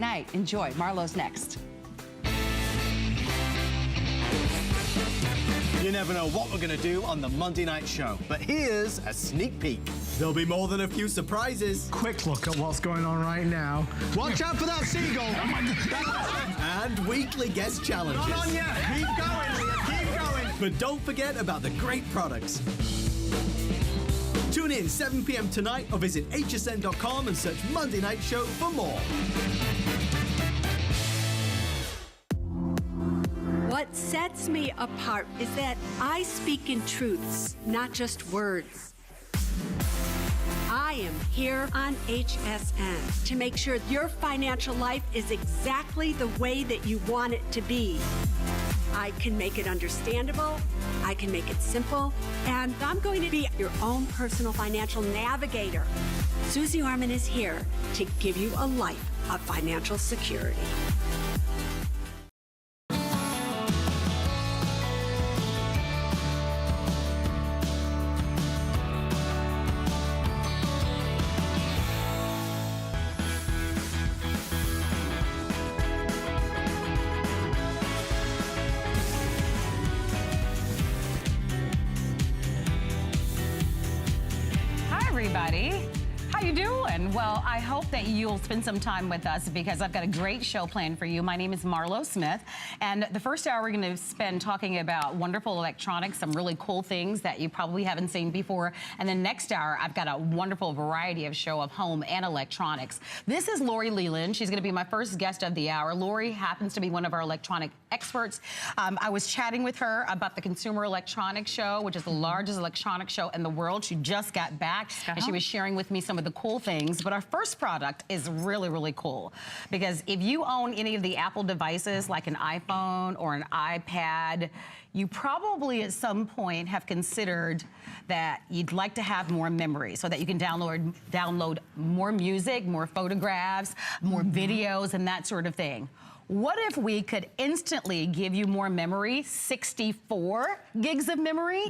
night. Enjoy. Marlo's next. You never know what we're going to do on the Monday night show, but here's a sneak peek. There'll be more than a few surprises. Quick look at what's going on right now. Watch out for that seagull. And weekly guest challenges. Not on yet. Keep going, Leah. Keep going. But don't forget about the great products. Tune in 7 p.m. tonight or visit hsn.com and search Monday Night Show for more. What sets me apart is that I speak in truths, not just words. I am here on HSN to make sure your financial life is exactly the way that you want it to be. I can make it understandable, I can make it simple, and I'm going to be your own personal financial navigator. Susie Orman is here to give you a life of financial security. Everybody. How you doing? Well, I hope that you'll spend some time with us because I've got a great show planned for you. My name is Marlo Smith, and the first hour we're going to spend talking about wonderful electronics, some really cool things that you probably haven't seen before. And then next hour, I've got a wonderful variety of show of home and electronics. This is Lori Leland. She's going to be my first guest of the hour. Lori happens to be one of our electronic experts. I was chatting with her about the Consumer Electronics Show, which is the largest electronics show in the world. She just got back, and she was sharing with me some of the cool things. But our first product is really, really cool because if you own any of the Apple devices like an iPhone or an iPad, you probably at some point have considered that you'd like to have more memory so that you can download more music, more photographs, more videos, and that sort of thing. What if we could instantly give you more memory, 64 gigs of memory,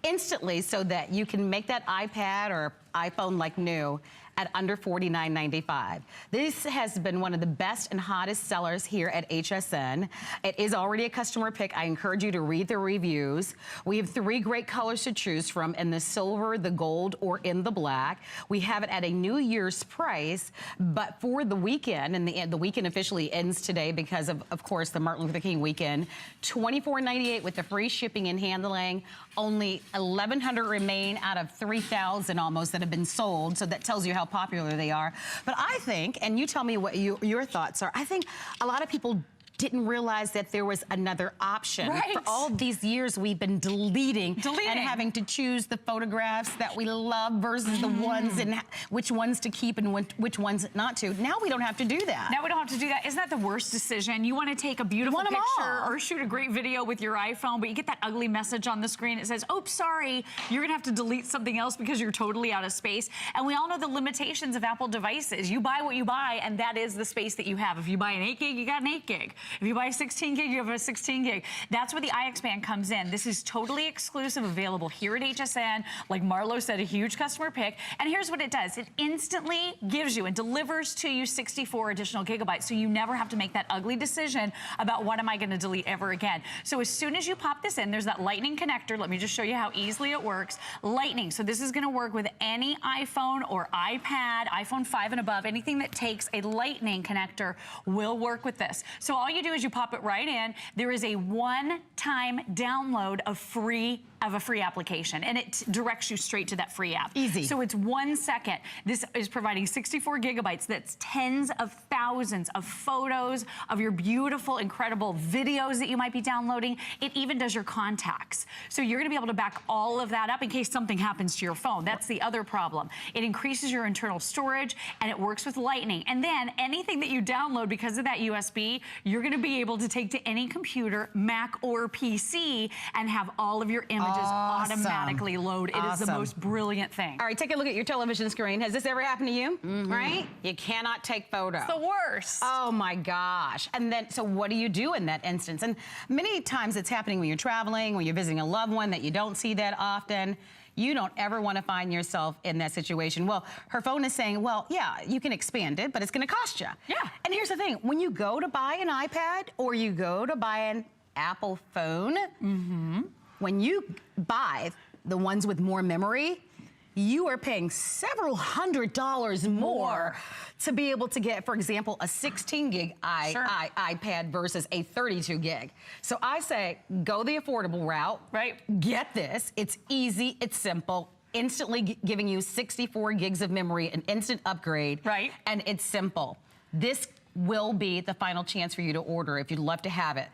instantly, so that you can make that iPad or iPhone like new at under $49.95. This has been one of the best and hottest sellers here at HSN. It is already a customer pick. I encourage you to read the reviews. We have 3 great colors to choose from in the silver, the gold, or in the black. We have it at a New Year's price, but for the weekend, and the weekend officially ends today because of course, the Martin Luther King weekend, $24.98 with the free shipping and handling. Only 1,100 remain out of 3,000 almost that have been sold, so that tells you how popular they are. But I think, and you tell me what your thoughts are, I think a lot of people didn't realize that there was another option. Right. For all these years, we've been deleting and having to choose the photographs that we love versus the ones and which ones to keep and which ones not to. Now we don't have to do that. Now we don't have to do that. Isn't that the worst decision? You want to take a beautiful picture or shoot a great video with your iPhone, but you get that ugly message on the screen. It says, oops, sorry, you're going to have to delete something else because you're totally out of space. And we all know the limitations of Apple devices. You buy what you buy, and that is the space that you have. If you buy an 8 gig, you got an 8 gig. If you buy a 16 gig, you have a 16 gig. That's where the iXpand comes in. This is totally exclusive, available here at HSN. Like Marlo said, a huge customer pick. And here's what it does. It instantly gives you and delivers to you 64 additional gigabytes. So you never have to make that ugly decision about what am I going to delete ever again. So as soon as you pop this in, there's that lightning connector. Let me just show you how easily it works. Lightning. So this is going to work with any iPhone or iPad, iPhone 5 and above. Anything that takes a lightning connector will work with this. So all you do is you pop it right in. There is a one-time download of a free application, and it directs you straight to that free app. Easy. So it's 1 second. This is providing 64 gigabytes. That's tens of thousands of photos of your beautiful, incredible videos that you might be downloading. It even does your contacts. So you're gonna be able to back all of that up in case something happens to your phone. That's the other problem. It increases your internal storage, and it works with Lightning. And then anything that you download because of that USB, you're gonna be able to take to any computer, Mac or PC, and have all of your images automatically load. It is the most brilliant thing. All right, take a look at your television screen. Has this ever happened to you? Right? You cannot take photos. It's the worst. Oh my gosh. And then, so what do you do in that instance? And many times it's happening when you're traveling, when you're visiting a loved one that you don't see that often. You don't ever want to find yourself in that situation. Well, her phone is saying, well, yeah, you can expand it, but it's going to cost you. Yeah. And here's the thing. When you go to buy an iPad or you go to buy an Apple phone, when you buy the ones with more memory, you are paying several $100s more to be able to get, for example, a 16 gig iPad versus a 32 gig. So I say, go the affordable route. Right. Get this. It's easy. It's simple. Instantly giving you 64 gigs of memory, an instant upgrade. Right. And it's simple. This will be the final chance for you to order if you'd love to have it.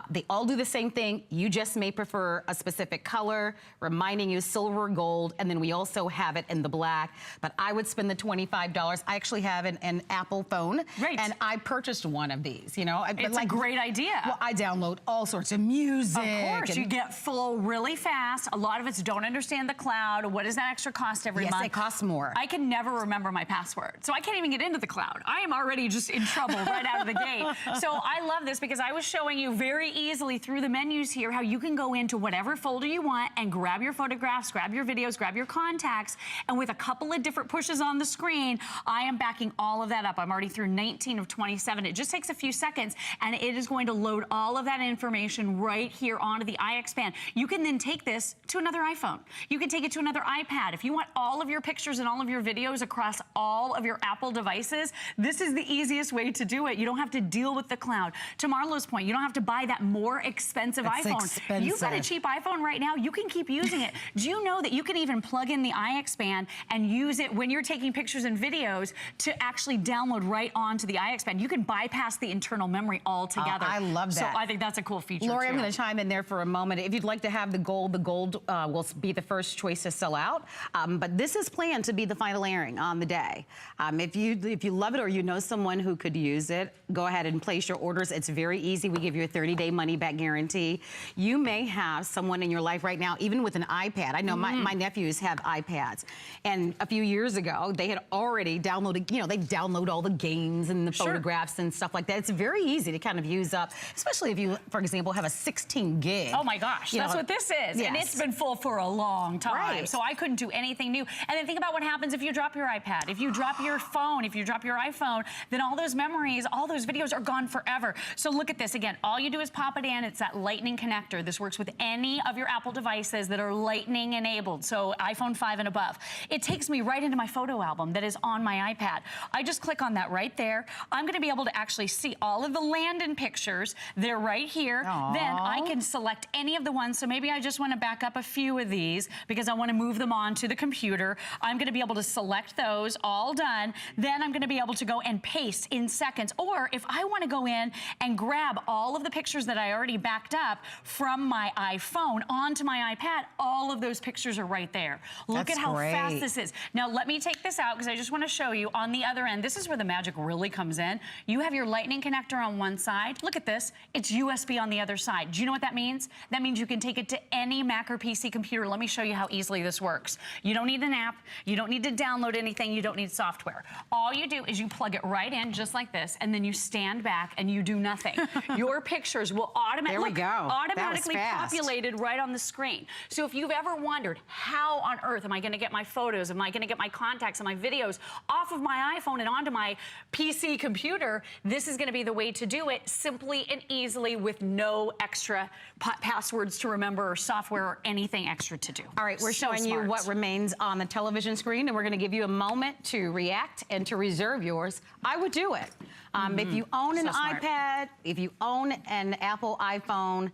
They all do the same thing. You just may prefer a specific color, reminding you silver, gold, and then we also have it in the black. But I would spend the $25. I actually have an Apple phone, right. and I purchased one of these. You know, it's a great idea. Well, I download all sorts of music. Of course, you get full really fast. A lot of us don't understand the cloud. What does that extra cost every month? Yes, it costs more. I can never remember my password, so I can't even get into the cloud. I am already just in trouble right out of the gate. So I love this because I was showing you very easily through the menus here how you can go into whatever folder you want and grab your photographs, grab your videos, grab your contacts, and with a couple of different pushes on the screen, I am backing all of that up. I'm already through 19 of 27. It just takes a few seconds, and it is going to load all of that information right here onto the iXpand. You can then take this to another iPhone. You can take it to another iPad. If you want all of your pictures and all of your videos across all of your Apple devices, this is the easiest way to do it. You don't have to deal with the cloud. To Marlo's point, you don't have to buy that more expensive iPhone. Expensive. You've got a cheap iPhone right now, you can keep using it. Do you know that you can even plug in the iXpand and use it when you're taking pictures and videos to actually download right onto the iXpand? You can bypass the internal memory altogether. I love that. So I think that's a cool feature Lori, too. I'm going to chime in there for a moment. If you'd like to have the gold will be the first choice to sell out. But this is planned to be the final airing on the day. If you love it or you know someone who could use it, go ahead and place your orders. It's very easy. We give you a 30-day money-back guarantee. You may have someone in your life right now, even with an iPad. I know my nephews have iPads. And a few years ago, they had already downloaded, you know, they download all the games and the photographs and stuff like that. It's very easy to kind of use up, especially if you, for example, have a 16 gig. Oh my gosh, that's what this is. Yes. And it's been full for a long time. Right. So I couldn't do anything new. And then think about what happens if you drop your iPad, if you drop your phone, if you drop your iPhone, then all those memories, all those videos are gone forever. So look at this again. All you do is pop it in. It's that Lightning connector. This works with any of your Apple devices that are Lightning enabled. So iPhone 5 and above. It takes me right into my photo album that is on my iPad. I just click on that right there. I'm going to be able to actually see all of the Landon pictures. They're right here. Aww. Then I can select any of the ones. So maybe I just want to back up a few of these because I want to move them onto the computer. I'm going to be able to select those, all done. Then I'm going to be able to go and paste in seconds. Or if I want to go in and grab all of the pictures that I already backed up from my iPhone onto my iPad, all of those pictures are right there. Look That's at how great. fast this is. Now let me take this out because I just want to show you on the other end. This is where the magic really comes in. You have your Lightning connector on one side. Look at this. It's USB on the other side. Do you know what that means? That means you can take it to any Mac or PC computer. Let me show you how easily this works. You don't need an app. You don't need to download anything. You don't need software. All you do is you plug it right in just like this, and then you stand back and you do nothing. Your pictures will automatically populated right on the screen. So if you've ever wondered, how on earth am I going to get my photos, am I going to get my contacts and my videos off of my iPhone and onto my PC computer, this is going to be the way to do it simply and easily with no extra passwords to remember or software or anything extra to do. All right, we're So showing you smart. what remains on the television screen, and we're going to give you a moment to react and to reserve yours. I would do it. If you own an So smart. iPad, if you own an Apple iPhone,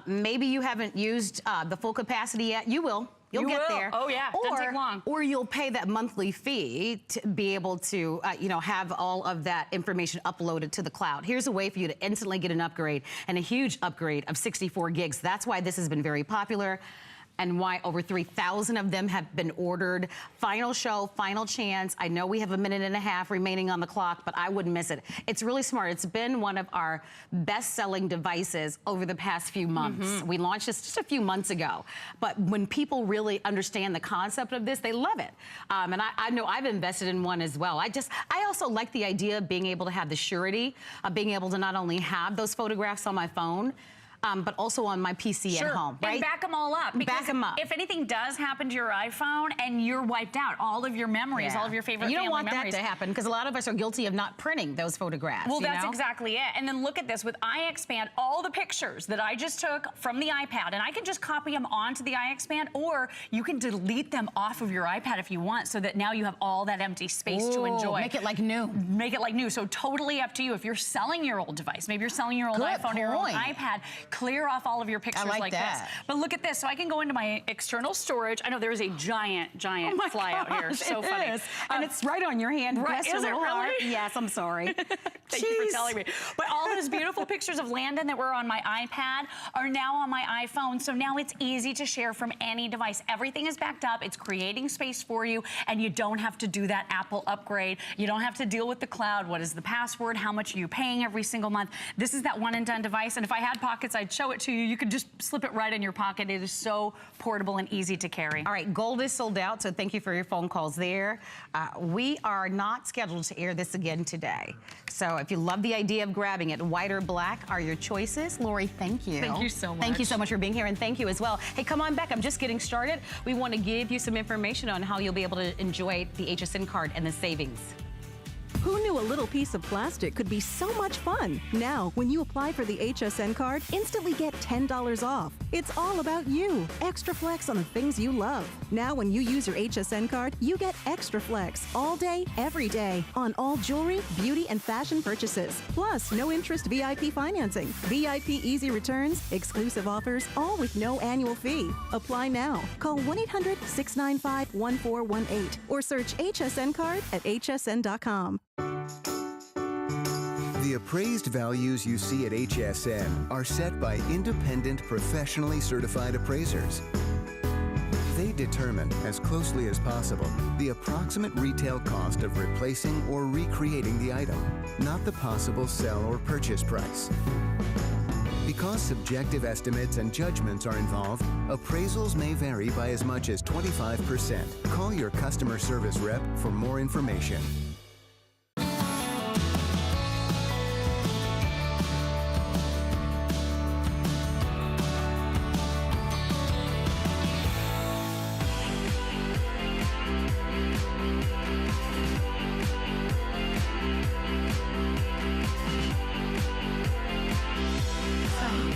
maybe you haven't used the full capacity yet, you will. You'll You get will. there. Oh, yeah. Doesn't take long. Or you'll pay that monthly fee to be able to, have all of that information uploaded to the cloud. Here's a way for you to instantly get an upgrade, and a huge upgrade of 64 gigs. That's why this has been very popular, and why over 3,000 of them have been ordered. Final show, final chance. I know we have a minute and a half remaining on the clock, but I wouldn't miss it. It's really smart. It's been one of our best-selling devices over the past few months. We launched this just a few months ago, but when people really understand the concept of this, they love it. And I know I've invested in one as well. I also like the idea of being able to have the surety of being able to not only have those photographs on my phone, but also on my PC at home, right? And back them all up. Back them up. If anything does happen to your iPhone and you're wiped out, all of your memories, all of your favorite and you don't family want memories. that to happen because a lot of us are guilty of not printing those photographs. Well, you that's know? exactly it. And then look at this. With iXpand, all the pictures that I just took from the iPad, and I can just copy them onto the iXpand, or you can delete them off of your iPad if you want, so that now you have all that empty space to enjoy. Make it like new. Make it like new. So totally up to you. If you're selling your old device, maybe you're selling your old Good iPhone or your old point. iPad, clear off all of your pictures like this. that. But look at this. So I can go into my external storage. I know there is a giant fly out here. So it funny. is. And it's right on your hand. Right, Bless your is it little really? heart. Yes, I'm sorry. Thank you for telling me. But all those beautiful pictures of Landon that were on my iPad are now on my iPhone. So now it's easy to share from any device. Everything is backed up. It's creating space for you, and you don't have to do that Apple upgrade. You don't have to deal with the cloud. What is the password? How much are you paying every single month? This is that one and done device. And if I had pockets, I'd show it to you. You could just slip it right in your pocket. It is so portable and easy to carry. All right, gold is sold out, so thank you for your phone calls there. We are not scheduled to air this again today. So if you love the idea of grabbing it, white or black are your choices. Lori, thank you. Thank you so much. Thank you so much for being here, and thank you as well. Hey, come on back. I'm just getting started. We want to give you some information on how you'll be able to enjoy the HSN card and the savings. Who knew a little piece of plastic could be so much fun? Now, when you apply for the HSN card, instantly get $10 off. It's all about you. Extra flex on the things you love. Now, when you use your HSN card, you get extra flex all day, every day on all jewelry, beauty, and fashion purchases. Plus, no interest VIP financing, VIP easy returns, exclusive offers, all with no annual fee. Apply now. Call 1-800-695-1418 or search HSN card at hsn.com. The appraised values you see at HSN are set by independent, professionally certified appraisers. They determine, as closely as possible, the approximate retail cost of replacing or recreating the item, not the possible sell or purchase price. Because subjective estimates and judgments are involved, appraisals may vary by as much as 25%. Call your customer service rep for more information.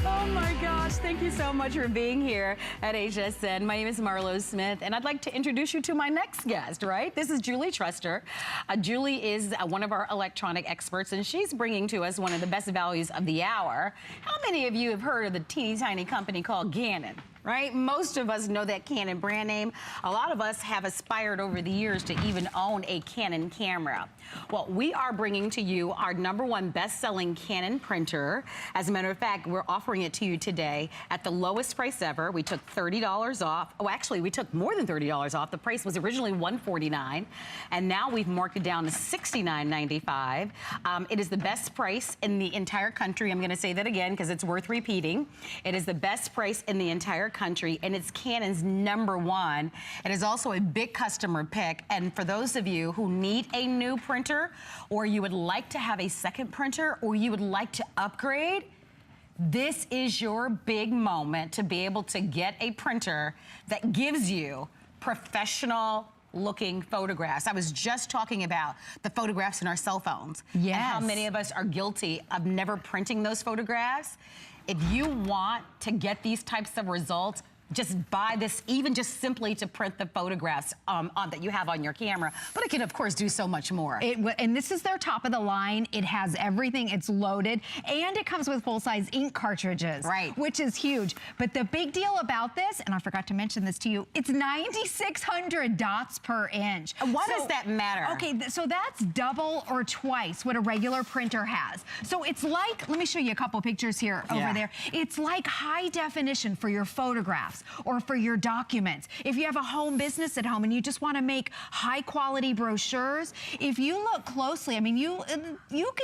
Oh my gosh, thank you so much for being here at HSN. My name is Marlo Smith, and I'd like to introduce you to my next guest, right? This is Julie Truster. Julie is one of our electronic experts, and she's bringing to us one of the best values of the hour. How many of you have heard of the teeny tiny company called Canon? Right? Most of us know that Canon brand name. A lot of us have aspired over the years to even own a Canon camera. Well, we are bringing to you our #1 best-selling Canon printer. As a matter of fact, we're offering it to you today at the lowest price ever. We took $30 off. Oh, actually, we took more than $30 off. The price was originally $149, and now we've marked it down to $69.95. It is the best price in the entire country. I'm going to say that again because it's worth repeating. It is the best price in the entire country, and it's Canon's #1. It is also a big customer pick, and for those of you who need a new printer, or you would like to have a second printer, or you would like to upgrade, this is your big moment to be able to get a printer that gives you professional looking photographs. I was just talking about the photographs in our cell phones. Yes. And how many of us are guilty of never printing those photographs. If you want to get these types of results, just buy this, even just simply to print the photographs that you have on your camera. But it can, of course, do so much more. And this is their top of the line. It has everything. It's loaded. And it comes with full-size ink cartridges. Right. Which is huge. But the big deal about this, and I forgot to mention this to you, it's 9,600 dots per inch. Why does that matter? Okay, so that's double or twice what a regular printer has. So it's like, let me show you a couple pictures here over there. It's like high definition for your photographs. fax or for your documents. If you have a home business at home and you just want to make high quality brochures, if you look closely, I mean, you can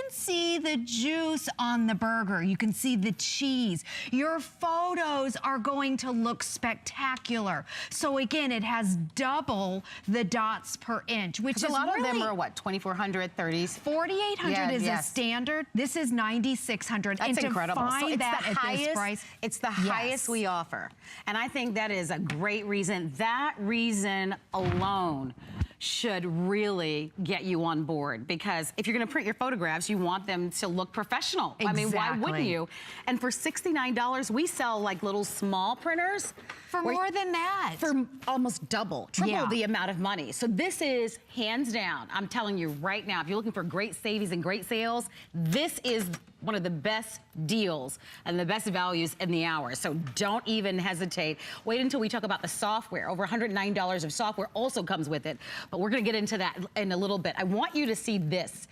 see the juice on the burger. You can see the cheese. Your photos are going to look spectacular. So again, it has double the dots per inch, which is a lot really, of them are what, 2,400, 30s? 4,800 is a standard. This is 9,600. That's and to incredible. Find So it's that the at highest, this price, it's the highest we offer. And I think that is a great reason. That reason alone should really get you on board, because if you're going to print your photographs, you want them to look professional. I mean, why wouldn't you? And for $69, we sell like little small printers. For more than that. For almost double, triple the amount of money. So this is hands down, I'm telling you right now, if you're looking for great savings and great sales, this is one of the best deals and the best values in the hour. So don't even hesitate. Wait until we talk about the software. Over $109 of software also comes with it, but we're gonna get into that in a little bit. I want you to see this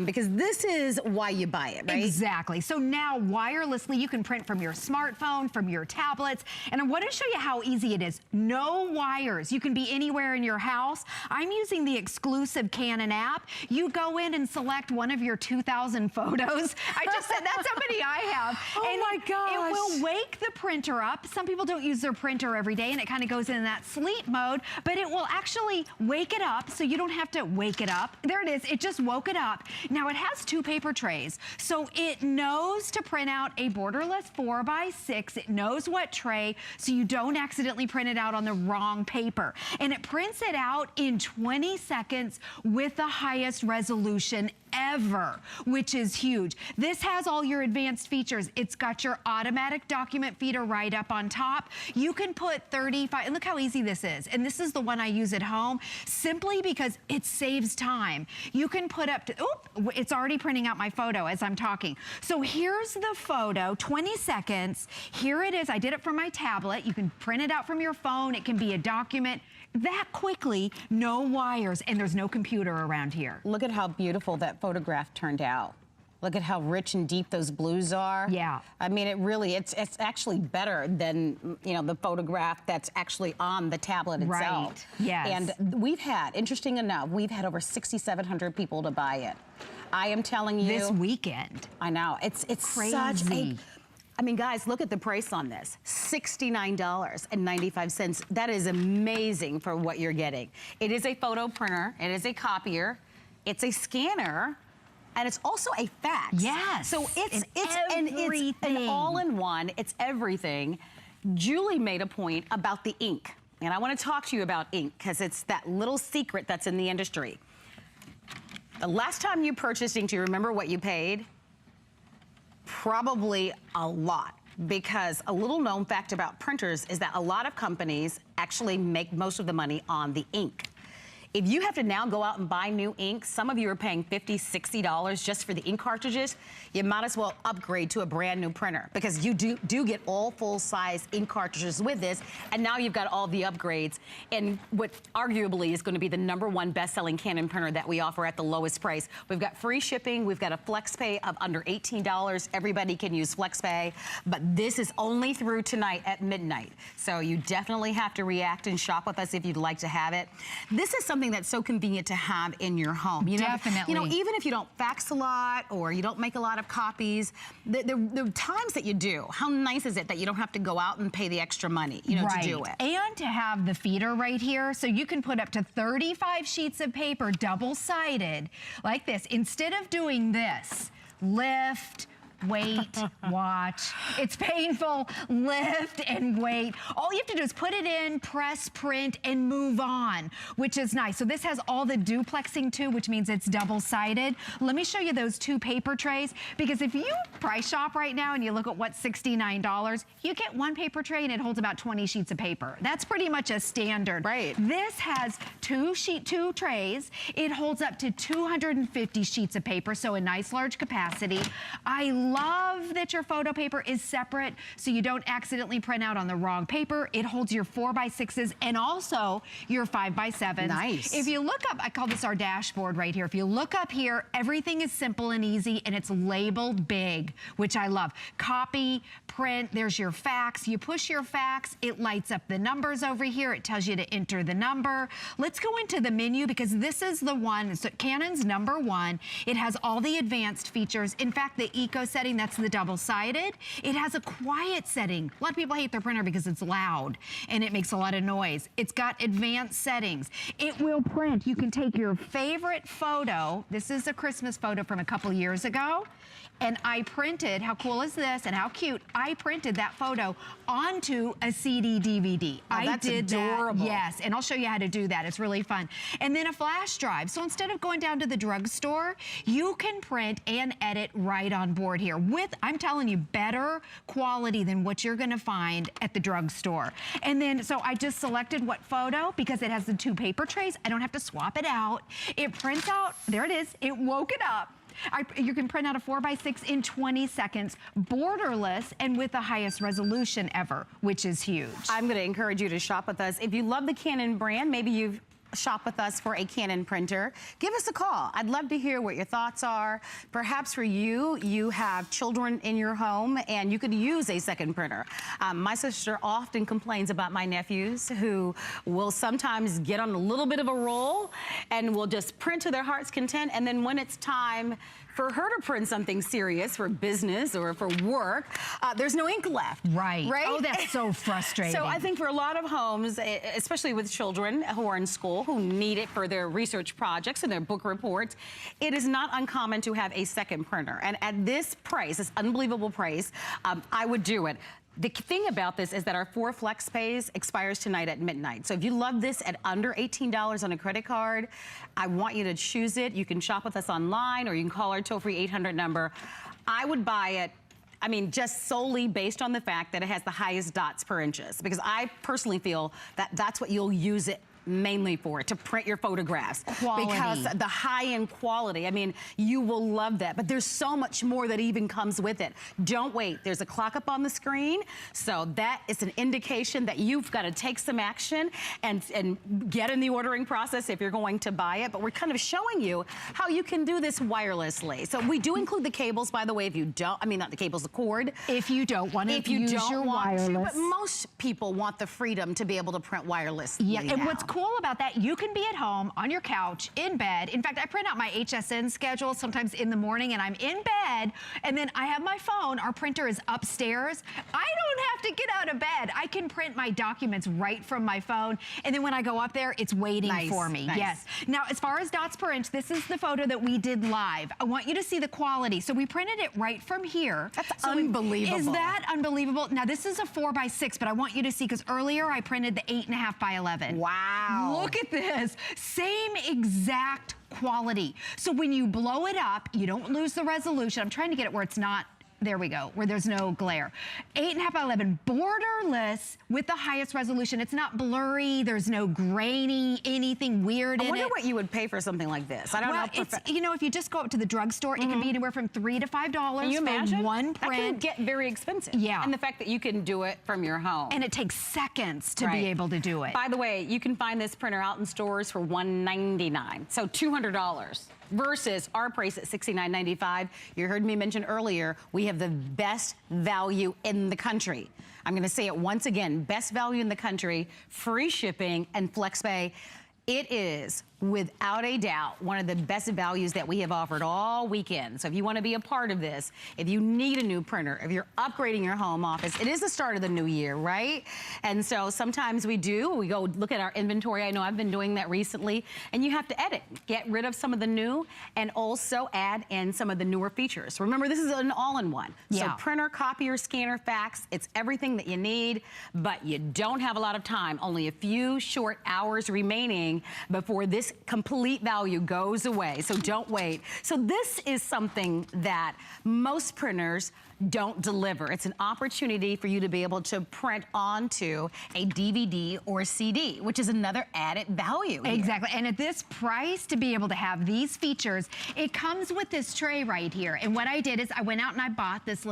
because this is why you buy it, right? Exactly. So now wirelessly, you can print from your smartphone, from your tablets, and I want to show you how easy it is. No wires. You can be anywhere in your house. I'm using the exclusive Canon app. You go in and select one of your 2,000 photos. I just said that's how many I have. Oh and my gosh. It will wake the printer up. Some people don't use their printer every day and it kind of goes in that sleep mode, but it will actually wake it up so you don't have to wake it up. There it is. It just woke it up. Now it has 2 paper trays. So it knows to print out a borderless 4x6. It knows what tray so you don't accidentally print it out on the wrong paper. And it prints it out in 20 seconds with the highest resolution ever, which is huge. This has all your advanced features. It's got your automatic document feeder right up on top. You can put 35, and look how easy this is. And this is the one I use at home simply because it saves time. You can put up to, oop, it's already printing out my photo as I'm talking. So here's the photo, 20 seconds. Here it is. I did it from my tablet. You can print it out from your phone. It can be a document. That quickly, no wires, and there's no computer around here. Look at how beautiful that photograph turned out. Look at how rich and deep those blues are. Yeah. I mean, it really, it's actually better than, you know, the photograph that's actually on the tablet itself. Right, yes. And we've had, interesting enough, we've had over 6,700 people to buy it. I am telling you. This weekend. I know, it's crazy. Such a, I mean, guys, look at the price on this, $69.95. That is amazing for what you're getting. It is a photo printer, it is a copier, it's a scanner, and it's also a fax. Yes. So it's everything. an all-in-one, it's everything. Julie made a point about the ink, and I want to talk to you about ink because it's that little secret that's in the industry. The last time you purchased ink, do you remember what you paid? Probably a lot, because a little known fact about printers is that a lot of companies actually make most of the money on the ink. If you have to now go out and buy new ink, some of you are paying $50, $60 just for the ink cartridges, you might as well upgrade to a brand new printer, because you do get all full-size ink cartridges with this, and now you've got all the upgrades in what arguably is going to be the #1 best-selling Canon printer that we offer at the lowest price. We've got free shipping, we've got a flex pay of under $18. Everybody can use flex pay, but this is only through tonight at midnight. So you definitely have to react and shop with us if you'd like to have it. This is something that's so convenient to have in your home. You know, Definitely. You know, even if you don't fax a lot or you don't make a lot of copies, the times that you do, how nice is it that you don't have to go out and pay the extra money, you know, to do it? And to have the feeder right here, so you can put up to 35 sheets of paper, double-sided, like this. Instead of doing this, lift, wait, watch. It's painful. Lift and wait. All you have to do is put it in, press, print, and move on, which is nice. So this has all the duplexing too, which means it's double-sided. Let me show you those 2 paper trays, because if you price shop right now and you look at what's $69, you get 1 paper tray and it holds about 20 sheets of paper. That's pretty much a standard. Right. This has 2 trays. It holds up to 250 sheets of paper, so a nice large capacity. I love that your photo paper is separate so you don't accidentally print out on the wrong paper. It holds your 4x6s and also your 5x7s. Nice. If you look up, I call this our dashboard right here. If you look up here, everything is simple and easy, and it's labeled big, which I love. Copy, print, there's your fax. You push your fax, it lights up the numbers over here. It tells you to enter the number. Let's go into the menu because this is the one, so Canon's #1. It has all the advanced features. In fact, the eco setting, that's the double-sided. It has a quiet setting. A lot of people hate their printer because it's loud and it makes a lot of noise. It's got advanced settings. It will print. You can take your favorite photo. This is a Christmas photo from a couple years ago. And I printed, how cool is this and how cute, I printed that photo onto a CD DVD. I that's did adorable. that, yes, and I'll show you how to do that. It's really fun. And then a flash drive. So instead of going down to the drugstore, you can print and edit right on board here with, I'm telling you, better quality than what you're gonna find at the drugstore. And then, so I just selected what photo because it has the 2 paper trays. I don't have to swap it out. It prints out, there it is, it woke it up. You can print out a 4x6 in 20 seconds, borderless, and with the highest resolution ever, which is huge. I'm going to encourage you to shop with us. If you love the Canon brand, maybe you've shop with us for a Canon printer, give us a call. I'd love to hear what your thoughts are. Perhaps for you, you have children in your home and you could use a second printer. My sister often complains about my nephews who will sometimes get on a little bit of a roll and will just print to their heart's content, and then when it's time for her to print something serious for business or for work, there's no ink left. Right. Right? Oh, that's so frustrating. So I think for a lot of homes, especially with children who are in school, who need it for their research projects and their book reports, it is not uncommon to have a second printer. And at this price, this unbelievable price, I would do it. The thing about this is that our 4 flex pays expires tonight at midnight. So if you love this at under $18 on a credit card, I want you to choose it. You can shop with us online or you can call our toll-free 800 number. I would buy it, I mean, just solely based on the fact that it has the highest dots per inches, because I personally feel that that's what you'll use it mainly for, to print your photographs. Quality. Because the high-end quality, I mean, you will love that. But there's so much more that even comes with it. Don't wait. There's a clock up on the screen. So that is an indication that you've got to take some action and get in the ordering process if you're going to buy it. But we're kind of showing you how you can do this wirelessly. So we do include the cables, by the way, if you don't, I mean, not the cables, the cord. If you don't want to use your wireless. But most people want the freedom to be able to print wirelessly. Yeah, and now. what's cool about that, you can be at home, on your couch, in bed. In fact, I print out my HSN schedule sometimes in the morning and I'm in bed and then I have my phone, our printer is upstairs. I don't have to get out of bed. I can print my documents right from my phone, and then when I go up there, it's waiting for me. Nice. Yes. Now, as far as dots per inch, this is the photo that we did live. I want you to see the quality. So we printed it right from here. That's unbelievable. Is that unbelievable? Now, this is a 4x6, but I want you to see, because earlier I printed the 8.5x11. Wow. Look at this. Same exact quality. So when you blow it up, you don't lose the resolution. I'm trying to get it where it's not, there we go, where there's no glare. 8.5x11, borderless with the highest resolution. It's not blurry. There's no grainy, anything weird in it. I wonder what you would pay for something like this. I don't know. It's, you know, if you just go up to the drugstore, it can be anywhere from $3 to $5 Can you imagine? for one That can print. get very expensive. Yeah. And the fact that you can do it from your home. And it takes seconds to Right. be able to do it. By the way, you can find this printer out in stores for $199, so $200. Versus our price at $69.95. You heard me mention earlier, we have the best value in the country. I'm gonna say it once again, best value in the country, free shipping and FlexPay. It is, without a doubt, one of the best values that we have offered all weekend. So if you want to be a part of this, if you need a new printer, if you're upgrading your home office, it is the start of the new year, right? And so sometimes we go look at our inventory. I know I've been doing that recently, and you have to edit, get rid of some of the new, and also add in some of the newer features. Remember, this is an all-in-one. Yeah. So printer, copier, scanner, fax, it's everything that you need, but you don't have a lot of time. Only a few short hours remaining before this this complete value goes away, so don't wait. So this is something that most printers don't deliver. It's an opportunity for you to be able to print onto a DVD or CD, which is another added value here. Exactly, and at this price, to be able to have these features, it comes with this tray right here. And what I did is I went out and I bought this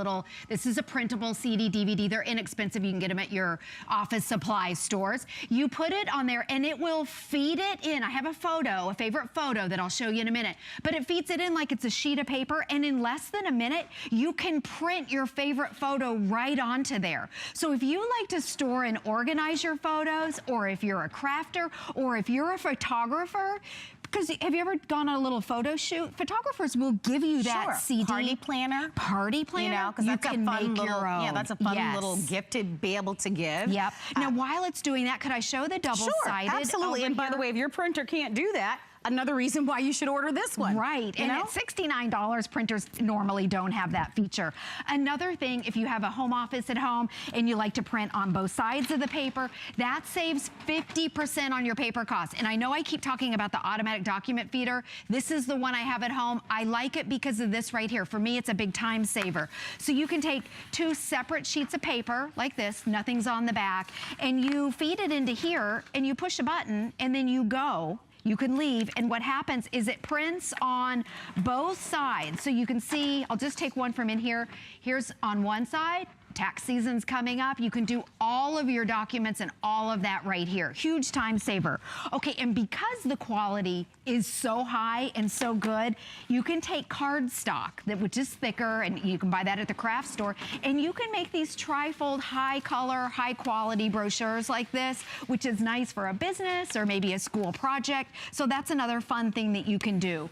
is a printable CD, DVD. They're inexpensive. You can get them at your office supply stores. You put it on there and it will feed it in. I have a favorite photo that I'll show you in a minute, but it feeds it in like it's a sheet of paper, and in less than a minute, you can print your favorite photo right onto there. So if you like to store and organize your photos, or if you're a crafter, or if you're a photographer, because have you ever gone on a little photo shoot? Photographers will give you that Sure. CD. Party planner. You know, because that's can a fun make little, your own. yeah, that's a fun Yes. little gift to be able to give. Yep. Now, while it's doing that, could I show the double-sided? Sure, absolutely. over And by here? the way, if your printer can't do that, another reason why you should order this one. Right, You and know? at $69, printers normally don't have that feature. Another thing, if you have a home office at home and you like to print on both sides of the paper, that saves 50% on your paper costs. And I know I keep talking about the automatic document feeder. This is the one I have at home. I like it because of this right here. For me, it's a big time saver. So you can take two separate sheets of paper like this, nothing's on the back, and you feed it into here and you push a button and then you go. You can leave, and what happens is it prints on both sides. So you can see, I'll just take one from in here. Here's on one side, tax season's coming up. You can do all of your documents and all of that right here. Huge time saver. Okay, and because the quality is so high and so good, you can take cardstock, which is thicker, and you can buy that at the craft store, and you can make these tri-fold high color, high quality brochures like this, which is nice for a business or maybe a school project. So that's another fun thing that you can do.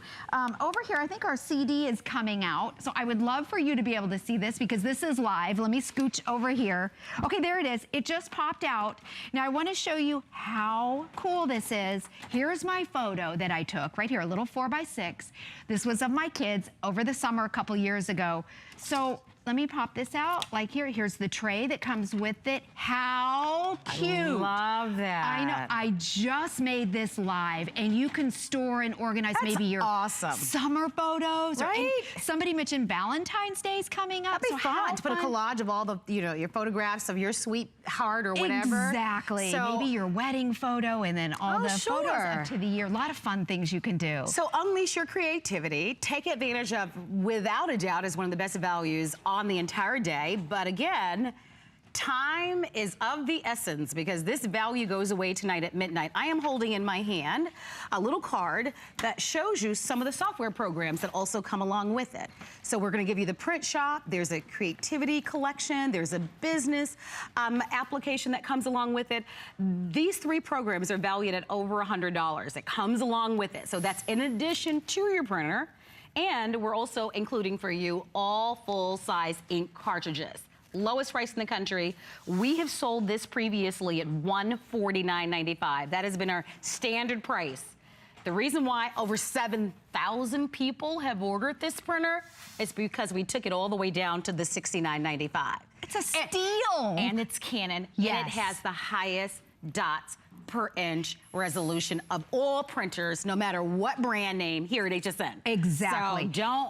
Over here, I think our CD is coming out. So I would love for you to be able to see this because this is live. Let me scooch over here. Okay, there it is. It just popped out. Now I want to show you how cool this is. Here's my photo that I took right here, a little 4x6. This was of my kids over the summer a couple years ago. So let me pop this out. Like here, here's the tray that comes with it. How cute. I love that. I know, I just made this live, and you can store and organize maybe your awesome. summer photos. Right? Or somebody mentioned Valentine's Day's coming up. That'd be fun to put a collage of all the, your photographs of your sweetheart or whatever. Exactly. So, maybe your wedding photo and then all the photos up to the year. A lot of fun things you can do. So unleash your creativity. Take advantage of, without a doubt, is one of the best values on the entire day. But again, time is of the essence because this value goes away tonight at midnight. I am holding in my hand a little card that shows you some of the software programs that also come along with it. So we're going to give you the print shop. There's a creativity collection. There's a business application that comes along with it. These three programs are valued at over $100. It comes along with it. So that's in addition to your printer. And we're also including for you all full-size ink cartridges. Lowest price in the country. We have sold this previously at $149.95. That has been our standard price. The reason why over 7,000 people have ordered this printer is because we took it all the way down to the $69.95. It's a steal. And it's Canon. Yes. And it has the highest dots per inch resolution of all printers, no matter what brand name, here at HSN. Exactly. So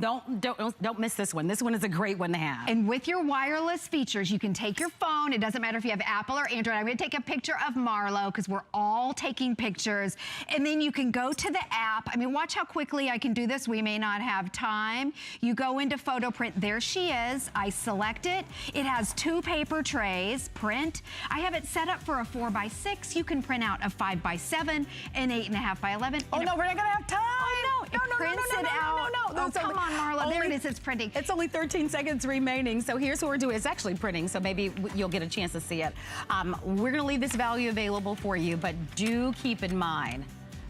don't miss this one. This one is a great one to have. And with your wireless features, you can take your phone. It doesn't matter if you have Apple or Android. I'm going to take a picture of Marlo because we're all taking pictures. And then you can go to the app. I mean, watch how quickly I can do this. We may not have time. You go into photo print. There she is. I select it. It has two paper trays, print. I have it set up for a 4x6. You can print out a 5x7, an 8.5x11. Oh, no, we're not going to have time. Oh, no. It prints it out. Oh, come on, Marla. There it is. It's printing. It's only 13 seconds remaining. So here's what we're doing. It's actually printing, so maybe you'll get a chance to see it. We're going to leave this value available for you, but do keep in mind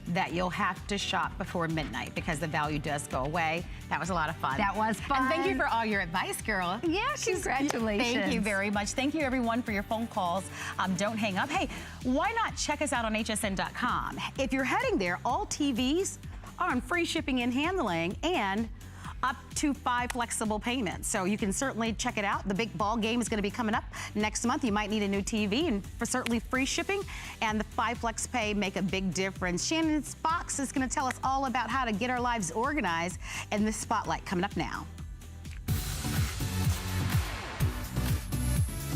that you'll have to shop before midnight because the value does go away. That was a lot of fun. That was fun. And thank you for all your advice, girl. Yeah, congratulations. Thank you very much. Thank you, everyone, for your phone calls. Don't hang up. Hey, why not check us out on hsn.com? If you're heading there, all TVs are on free shipping and handling, and up to 5 flexible payments. So you can certainly check it out. The big ball game is going to be coming up next month. You might need a new TV, and for certainly free shipping, and the 5 flex pay make a big difference. Shannon Fox is going to tell us all about how to get our lives organized in this spotlight coming up now.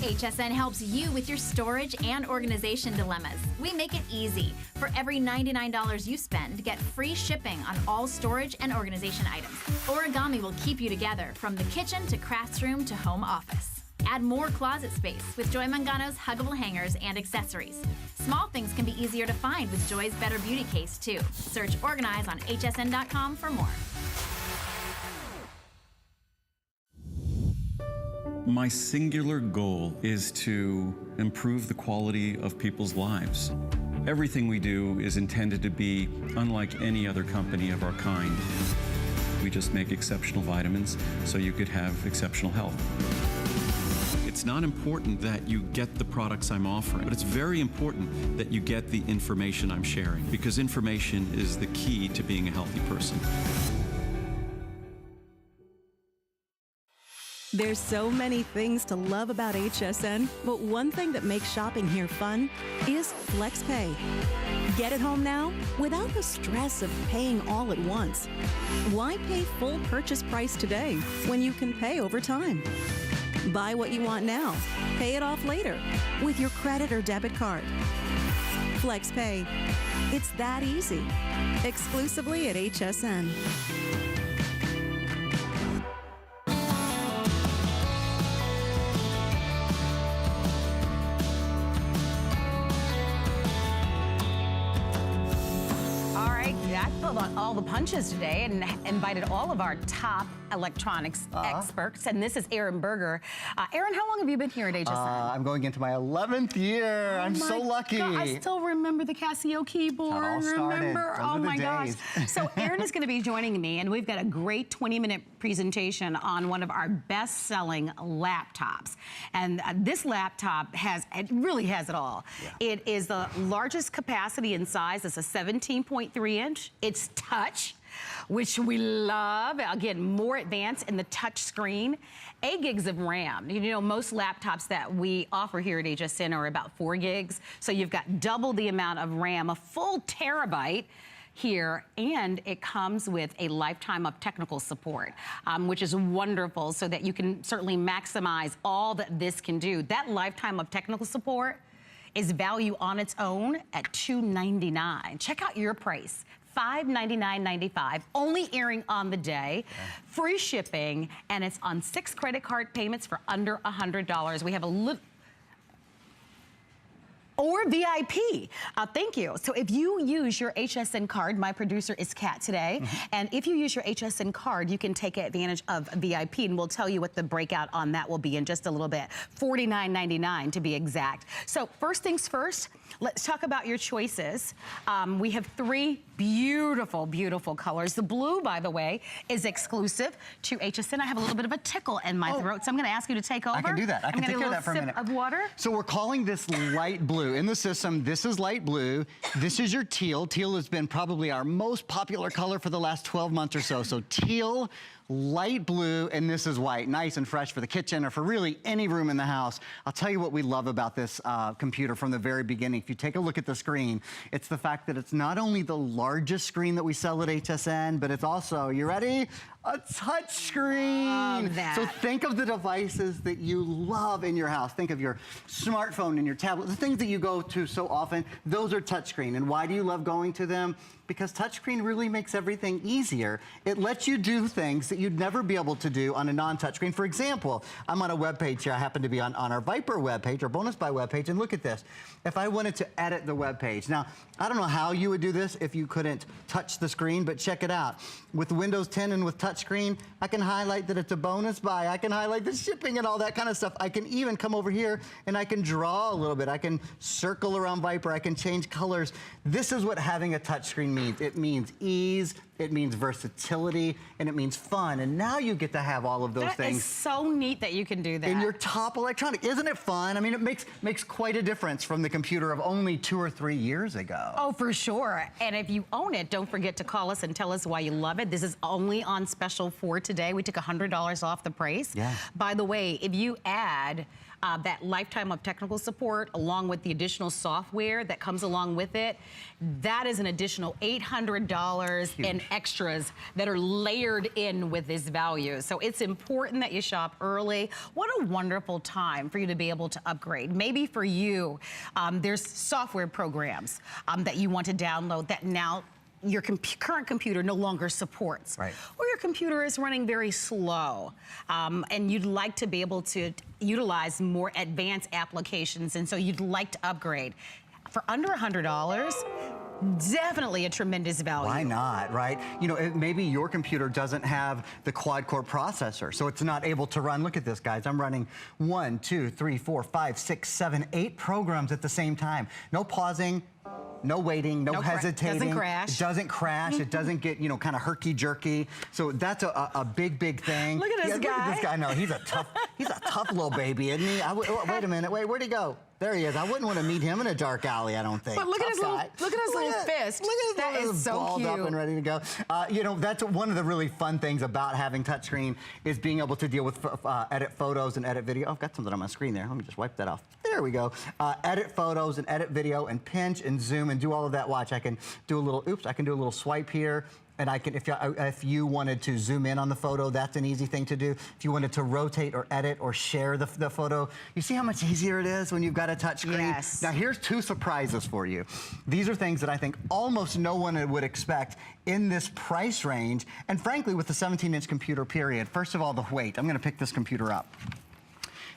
HSN helps you with your storage and organization dilemmas. We make it easy. For every $99 you spend, get free shipping on all storage and organization items. Origami will keep you together from the kitchen to crafts room to home office. Add more closet space with Joy Mangano's huggable hangers and accessories. Small things can be easier to find with Joy's Better Beauty Case, too. Search Organize on hsn.com for more. My singular goal is to improve the quality of people's lives. Everything we do is intended to be unlike any other company of our kind. We just make exceptional vitamins so you could have exceptional health. It's not important that you get the products I'm offering, but it's very important that you get the information I'm sharing, because information is the key to being a healthy person. There's so many things to love about HSN, but one thing that makes shopping here fun is FlexPay. Get it home now without the stress of paying all at once. Why pay full purchase price today when you can pay over time? Buy what you want now, pay it off later with your credit or debit card. FlexPay. It's that easy. Exclusively at HSN. I pulled on all the punches today and invited all of our top electronics experts, and this is Aaron Berger. Aaron, how long have you been here at HSN? I'm going into my 11th year. I'm so lucky. God, I still remember the Casio keyboard. It all started. Remember? Those Oh were the my gosh. days. So Aaron is going to be joining me, and we've got a great 20-minute presentation on one of our best-selling laptops. And this laptop it really has it all. Yeah. It is the largest capacity and size. It's a 17.3 inch. It's touch, which we love. Again, more advanced in the touch screen. 8 gigs of RAM. You know, most laptops that we offer here at HSN are about 4 gigs. So you've got double the amount of RAM, a full terabyte here, and it comes with a lifetime of technical support, which is wonderful, so that you can certainly maximize all that this can do. That lifetime of technical support is value on its own at $299. Check out your price. $599.95, only airing on the day, free shipping, and it's on 6 credit card payments for under $100. We have a little, or VIP. Thank you. So if you use your HSN card, my producer is Kat today, and if you use your HSN card, you can take advantage of VIP, and we'll tell you what the breakout on that will be in just a little bit. $49.99 to be exact. So first things first, let's talk about your choices. We have 3 beautiful, beautiful colors. The blue, by the way, is exclusive to HSN. I have a little bit of a tickle in my throat, so I'm going to ask you to take over. I can do that. I can take care of that for a minute. Of water. So we're calling this light blue. In the system, this is light blue. This is your teal. Teal has been probably our most popular color for the last 12 months or so. So teal, light blue, and this is white. Nice and fresh for the kitchen or for really any room in the house. I'll tell you what we love about this computer from the very beginning. If you take a look at the screen, it's the fact that it's not only the largest screen that we sell at HSN, but it's also, you ready? A touch screen. Love that. So think of the devices that you love in your house. Think of your smartphone and your tablet, the things that you go to so often. Those are touchscreen. And why do you love going to them? Because touchscreen really makes everything easier. It lets you do things that you'd never be able to do on a non-touchscreen. For example, I'm on a web page here. I happen to be on our Viper web page, our Bonus Buy web page, and look at this. If I wanted to edit the web page. Now, I don't know how you would do this if you couldn't touch the screen, but check it out. With Windows 10 and with touchscreen, I can highlight that it's a bonus buy. I can highlight the shipping and all that kind of stuff. I can even come over here and I can draw a little bit. I can circle around Viper. I can change colors. This is what having a touchscreen means. It means ease. it means versatility, and it means fun. And now you get to have all of those That things. is so neat that you can do that. In your top electronic. Isn't it fun? I mean, it makes quite a difference from the computer of only 2 or 3 years ago. Oh, for sure. And if you own it, don't forget to call us and tell us why you love it. This is only on special for today. We took $100 off the price. Yeah. By the way, if you add that lifetime of technical support along with the additional software that comes along with it, that is an additional $800 in extras that are layered in with this value. So it's important that you shop early. What a wonderful time for you to be able to upgrade. Maybe for you, there's software programs that you want to download that now your current computer no longer supports. Right. Or your computer is running very slow, and you'd like to be able to utilize more advanced applications, and so you'd like to upgrade. For under $100, definitely a tremendous value. Why not, right? You know, maybe your computer doesn't have the quad-core processor, so it's not able to run. Look at this, guys. I'm running 1, 2, 3, 4, 5, 6, 7, 8 programs at the same time. No pausing. No waiting, no hesitating. Doesn't crash. It doesn't crash. It doesn't get, you know, kind of herky-jerky. So that's a big, big thing. Look at this guy. Look at this guy. No, he's a tough little baby, isn't he? Wait a minute. Wait, where'd he go? There he is. I wouldn't want to meet him in a dark alley, I don't think. But look at Tough his little, guy. look at his little fist. Look at That is so balled cute. up and ready to go. You know, that's one of the really fun things about having touchscreen is being able to deal with edit photos and edit video. Oh, I've got something on my screen there. Let me just wipe that off. There we go. Edit photos and edit video and pinch and zoom and do all of that. Watch, I can do a little, I can do a little swipe here. And I can, if you wanted to zoom in on the photo, that's an easy thing to do. If you wanted to rotate or edit or share the photo, you see how much easier it is when you've got a touchscreen? Yes. Now here's 2 surprises for you. These are things that I think almost no one would expect in this price range, and frankly, with the 17-inch computer, period. First of all, the weight. I'm gonna pick this computer up.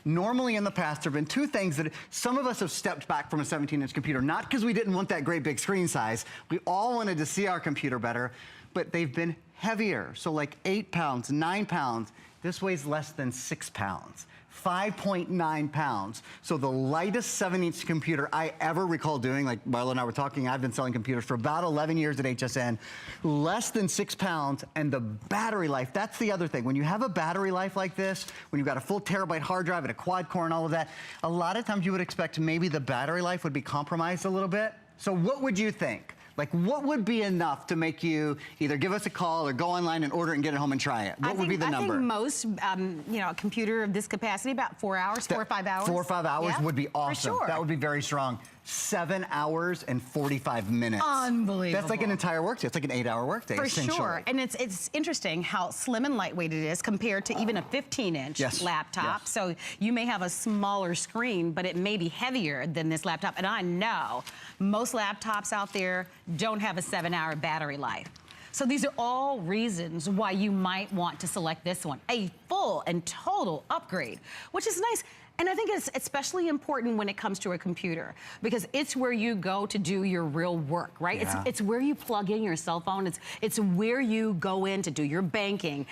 Normally in the past, there have been 2 things that some of us have stepped back from a 17-inch computer, not because we didn't want that great big screen size. We all wanted to see our computer better, but they've been heavier. So like 8 pounds, 9 pounds. This weighs less than 6 pounds. 5.9 pounds. So the lightest 7-inch computer I ever recall doing, like Marla and I were talking, I've been selling computers for about 11 years at HSN, less than 6 pounds, and the battery life, that's the other thing. When you have a battery life like this, when you've got a full terabyte hard drive and a quad core and all of that, a lot of times you would expect maybe the battery life would be compromised a little bit. So what would you think? Like, what would be enough to make you either give us a call or go online and order it and get it home and try it? What would be the number? I think most, you know, a computer of this capacity, about 4 hours, 4 or 5 hours. 4 or 5 hours would be awesome. For sure. That would be very strong. 7 hours and 45 minutes. Unbelievable. That's like an entire workday. It's like an 8-hour workday, For essentially. sure. And it's interesting how slim and lightweight it is compared to even a 15-inch laptop. Yes. So you may have a smaller screen, but it may be heavier than this laptop. And I know most laptops out there don't have a 7-hour battery life. So these are all reasons why you might want to select this one. A full and total upgrade, which is nice. And I think it's especially important when it comes to a computer because it's where you go to do your real work, right? Yeah. It's where you plug in your cell phone. It's where you go in to do your banking,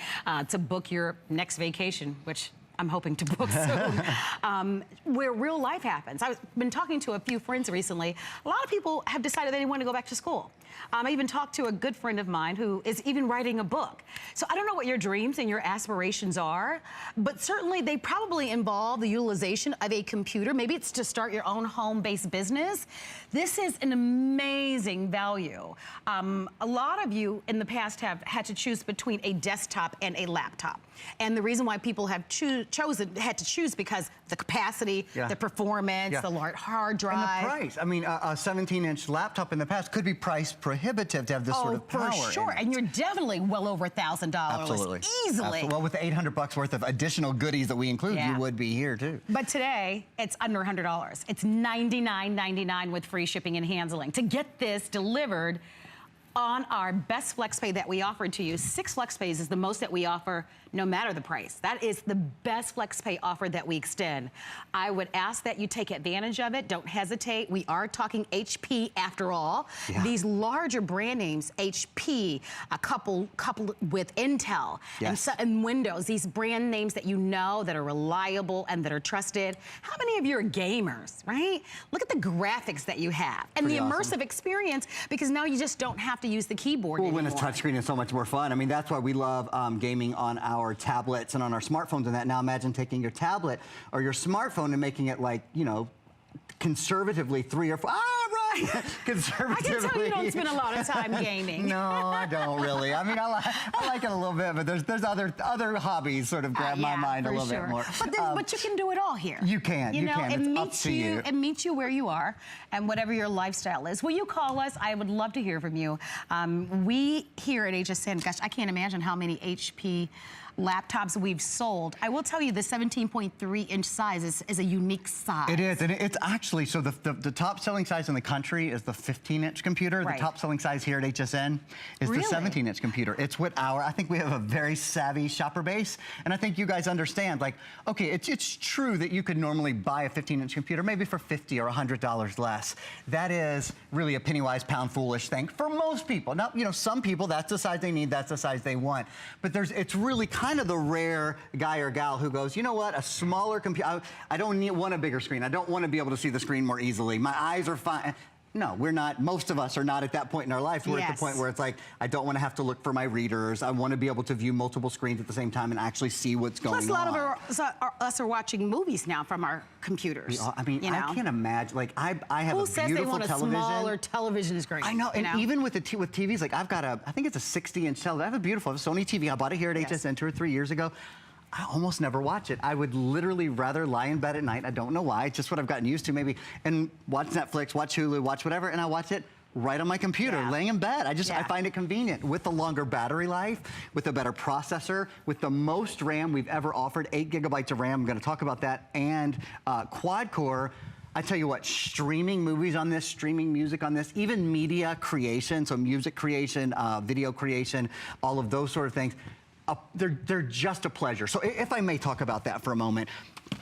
to book your next vacation, which I'm hoping to book soon, where real life happens. I've been talking to a few friends recently. A lot of people have decided they want to go back to school. I even talked to a good friend of mine who is even writing a book. So I don't know what your dreams and your aspirations are, but certainly they probably involve the utilization of a computer. Maybe it's to start your own home-based business. This is an amazing value. A lot of you in the past have had to choose between a desktop and a laptop. And the reason why people have had to choose because the capacity, the performance, the large hard drive. And the price. I mean, a 17-inch laptop in the past could be priced prohibitive to have this sort of power. Oh, for sure. And you're definitely well over $1,000. Absolutely. Easily. Absolutely. Well, with the $800 worth of additional goodies that we include, you would be here too. But today, it's under $100. It's $99.99 with free shipping and handling. To get this delivered on our best FlexPay that we offered to you, 6 FlexPays is the most that we offer no matter the price. That is the best FlexPay offer that we extend. I would ask that you take advantage of it. Don't hesitate. We are talking HP after all. Yeah. These larger brand names, HP, a couple with Intel and Windows, these brand names that you know that are reliable and that are trusted. How many of you are gamers, right? Look at the graphics that you have and Pretty the immersive awesome. experience, because now you just don't have to use the keyboard anymore. When it's touchscreen, it's so much more fun. I mean, that's why we love gaming on our tablets and on our smartphones and that. Now imagine taking your tablet or your smartphone and making it like, you know, conservatively 3 or 4. Conservatively. I can tell you don't spend a lot of time gaming. No, I don't really. I mean, I like it a little bit, but there's other hobbies sort of grab my mind a little bit more. But you can do it all here. You can. You know, can. It's up to you. It meets you where you are and whatever your lifestyle is. Will you call us? I would love to hear from you. We here at HSN, gosh, I can't imagine how many HP laptops we've sold. I will tell you the 17.3-inch size is a unique size. It is, and it's actually, so the top selling size in the country is the 15-inch computer. Right. The top selling size here at HSN is the 17-inch computer. It's what I think we have a very savvy shopper base, and I think you guys understand, like, okay, it's true that you could normally buy a 15-inch computer maybe for $50 or $100 less. That is really a penny-wise, pound-foolish thing for most people. Now, you know, some people, that's the size they need, that's the size they want, but it's really kind of the rare guy or gal who goes, you know what, a smaller computer, I don't want a bigger screen. I don't want to be able to see the screen more easily. My eyes are fine. No, we're not, most of us are not at that point in our life. We're at the point where it's like, I don't want to have to look for my readers. I want to be able to view multiple screens at the same time and actually see what's going on. Plus, a lot of us are watching movies now from our computers. I mean, I can't imagine, like, I have Who a says beautiful they want television. A smaller television is great. I know, and even with with TVs, like I've got I think it's a 60-inch television. I have a beautiful Sony TV. I bought it here at HSN 2 or 3 years ago. I almost never watch it. I would literally rather lie in bed at night. I don't know why. It's just what I've gotten used to maybe. And watch Netflix, watch Hulu, watch whatever, and I watch it right on my computer, laying in bed. I find it convenient. With the longer battery life, with a better processor, with the most RAM we've ever offered, 8 gigabytes of RAM, I'm gonna talk about that, and quad core. I tell you what, streaming movies on this, streaming music on this, even media creation, so music creation, video creation, all of those sort of things, they're just a pleasure. So if I may talk about that for a moment,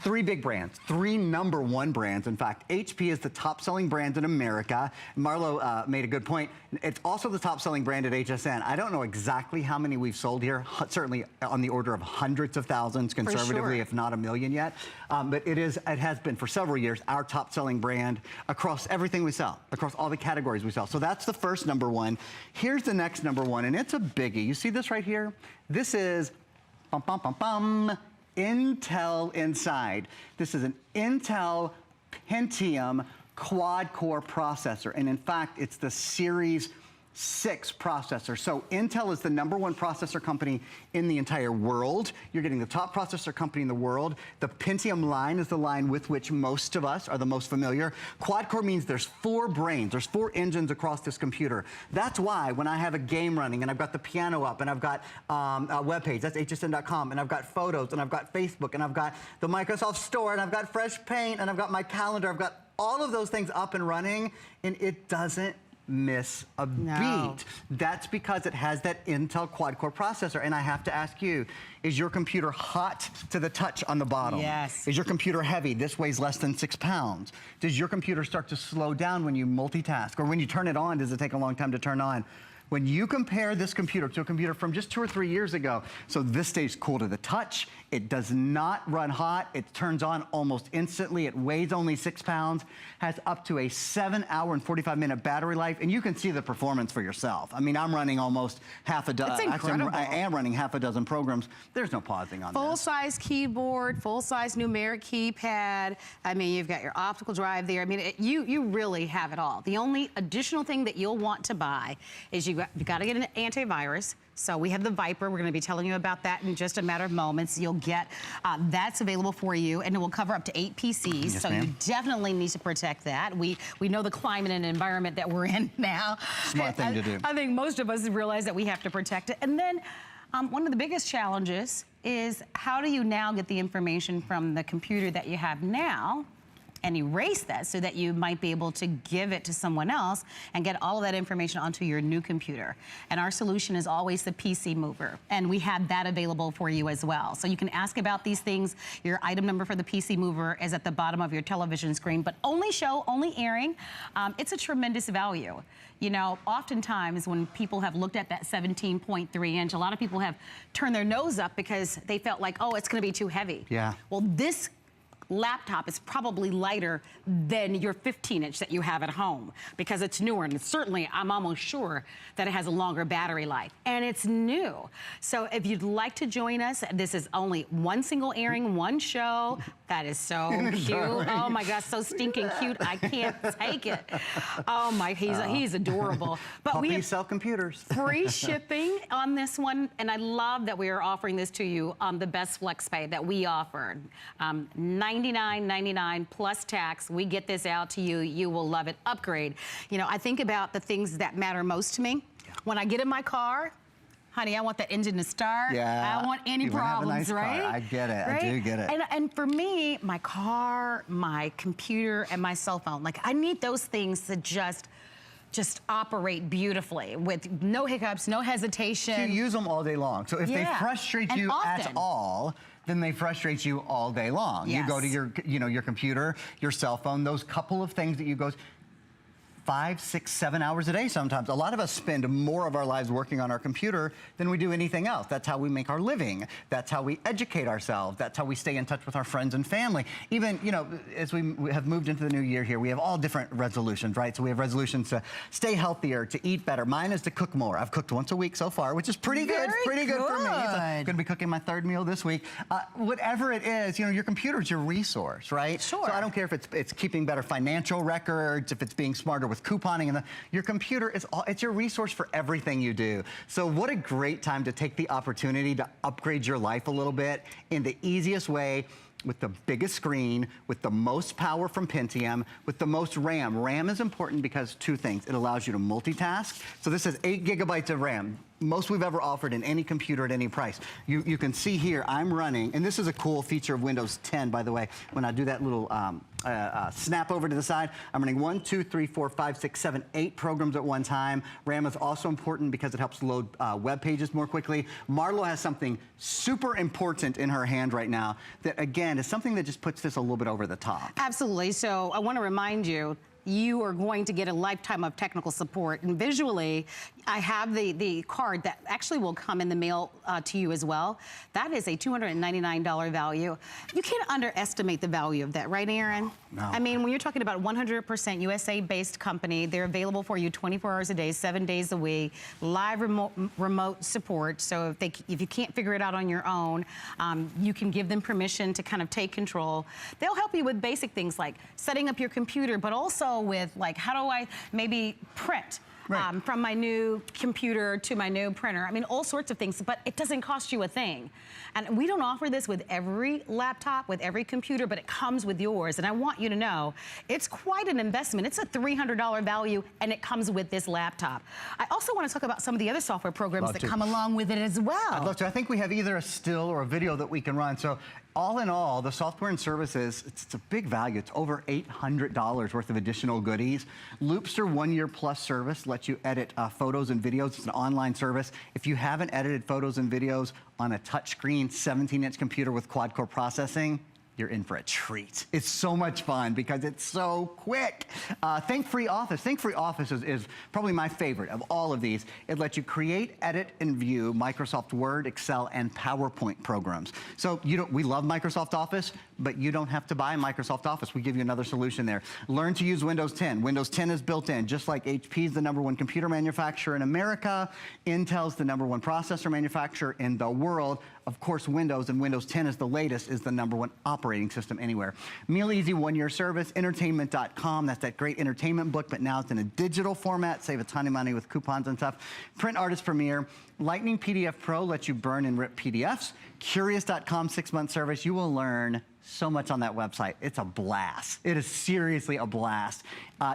3 big brands, 3 #1 brands. In fact, HP is the top-selling brand in America. Marlo made a good point. It's also the top-selling brand at HSN. I don't know exactly how many we've sold here, certainly on the order of hundreds of thousands, conservatively, if not 1 million yet. But it has been for several years our top-selling brand across everything we sell, across all the categories we sell. So that's the first #1. Here's the next #1, and it's a biggie. You see this right here? This is Intel Inside. This is an Intel Pentium quad-core processor, and in fact, it's the Series 6 processor. So Intel is the #1 processor company in the entire world. You're getting the top processor company in the world. The Pentium line is the line with which most of us are the most familiar. Quad-core means there's 4 brains, there's 4 engines across this computer. That's why when I have a game running and I've got the piano up and I've got a webpage, that's hsn.com, and I've got photos and I've got Facebook and I've got the Microsoft Store and I've got Fresh Paint and I've got my calendar, I've got all of those things up and running, and it doesn't miss a beat. That's because it has that Intel quad-core processor. And I have to ask you, is your computer hot to the touch on the bottom? Yes. Is your computer heavy? This weighs less than 6 pounds. Does your computer start to slow down when you multitask? Or when you turn it on, does it take a long time to turn on? When you compare this computer to a computer from just 2 or 3 years ago, so this stays cool to the touch, it does not run hot, it turns on almost instantly, it weighs only 6 pounds, has up to a 7-hour and 45-minute battery life, and you can see the performance for yourself. I mean, I'm running almost half a dozen. That's incredible. I am running half a dozen programs. There's no pausing on that. Full-size keyboard, full-size numeric keypad. I mean, you've got your optical drive there. I mean, you really have it all. The only additional thing that you'll want to buy is you've got to get an antivirus. So we have the Viper. We're going to be telling you about that in just a matter of moments. You'll get, that's available for you, and it will cover up to 8 PCs. Yes, so you definitely need to protect that. We know the climate and environment that we're in now. Smart thing to do. I think most of us realize that we have to protect it. And then one of the biggest challenges is how do you now get the information from the computer that you have now and erase that so that you might be able to give it to someone else and get all of that information onto your new computer. And our solution is always the PC Mover, and we have that available for you as well. So you can ask about these things. Your item number for the PC Mover is at the bottom of your television screen, but only show, only airing. It's a tremendous value. You know, oftentimes when people have looked at that 17.3 inch, a lot of people have turned their nose up because they felt like, oh, it's gonna be too heavy. Yeah. Well, this laptop is probably lighter than your 15-inch that you have at home because it's newer, and certainly I'm almost sure that it has a longer battery life, and it's new. So if you'd like to join us, this is only one single airing, one show. That is so cute. Oh my gosh, so stinking cute. I can't take it. Oh my, he's adorable. But we sell computers. Free shipping on this one, and I love that we are offering this to you on the best flex pay that we offered. $99.99 plus tax. We get this out to you. You will love it. Upgrade. You know, I think about the things that matter most to me. When I get in my car, honey, I want that engine to start. Yeah. I don't want any problems, have a nice right? car. I get it. Right? I do get it. And for me, my car, my computer, and my cell phone, like I need those things to just operate beautifully with no hiccups, no hesitation. You use them all day long. So if they frustrate you at all, then they frustrate you all day long. Yes. You go to your, your computer, your cell phone, those couple of things that you go 5, 6, 7 hours a day sometimes. A lot of us spend more of our lives working on our computer than we do anything else. That's how we make our living. That's how we educate ourselves. That's how we stay in touch with our friends and family. Even, as we have moved into the new year here, we have all different resolutions, right? So we have resolutions to stay healthier, to eat better. Mine is to cook more. I've cooked once a week so far, which is pretty good. Pretty good for me. So I'm going to be cooking my 3rd meal this week. Whatever it is, your computer is your resource, right? Sure. So I don't care if it's keeping better financial records, if it's being smarter with couponing, and your computer is it's your resource for everything you do. So what a great time to take the opportunity to upgrade your life a little bit in the easiest way, with the biggest screen, with the most power from Pentium, with the most RAM. RAM is important because 2 things. It allows you to multitask. So this is 8 gigabytes of RAM. Most we've ever offered in any computer at any price. You can see here, I'm running, and this is a cool feature of Windows 10, by the way. When I do that little snap over to the side, I'm running 1, 2, 3, 4, 5, 6, 7, 8 programs at one time. RAM is also important because it helps load web pages more quickly. Marlo has something super important in her hand right now that, again, is something that just puts this a little bit over the top. Absolutely. So I want to remind you, you are going to get a lifetime of technical support. And visually, I have the card that actually will come in the mail to you as well. That is a $299 value. You can't underestimate the value of that, right, Aaron? No. I mean, when you're talking about a 100% USA-based company, they're available for you 24 hours a day, 7 days a week, live remote support. So if you can't figure it out on your own, you can give them permission to kind of take control. They'll help you with basic things like setting up your computer, but also with like, how do I maybe print? Right. From my new computer to my new printer. I mean, all sorts of things, but it doesn't cost you a thing. And we don't offer this with every laptop, with every computer, but it comes with yours. And I want you to know, it's quite an investment. It's a $300 value, and it comes with this laptop. I also want to talk about some of the other software programs that come along with it as well. I'd love to. I think we have either a still or a video that we can run. So all in all, the software and services, it's a big value. It's over $800 worth of additional goodies. Loopster 1-year plus service lets you edit photos and videos. It's an online service. If you haven't edited photos and videos on a touchscreen 17-inch computer with quad-core processing, you're in for a treat. It's so much fun because it's so quick. Think Free Office. Think Free Office is probably my favorite of all of these. It lets you create, edit, and view Microsoft Word, Excel, and PowerPoint programs. So we love Microsoft Office, but you don't have to buy Microsoft Office. We give you another solution there. Learn to use Windows 10. Windows 10 is built in. Just like HP is the #1 computer manufacturer in America, Intel's the #1 processor manufacturer in the world. Of course, Windows, and Windows 10 is the latest, is the #1 operating system anywhere. Meal Easy 1-year service, entertainment.com. That's that great entertainment book, but now it's in a digital format. Save a ton of money with coupons and stuff. Print Artist Premier. Lightning PDF Pro lets you burn and rip PDFs. Curious.com 6-month service. You will learn so much on that website. It's a blast. It is seriously a blast.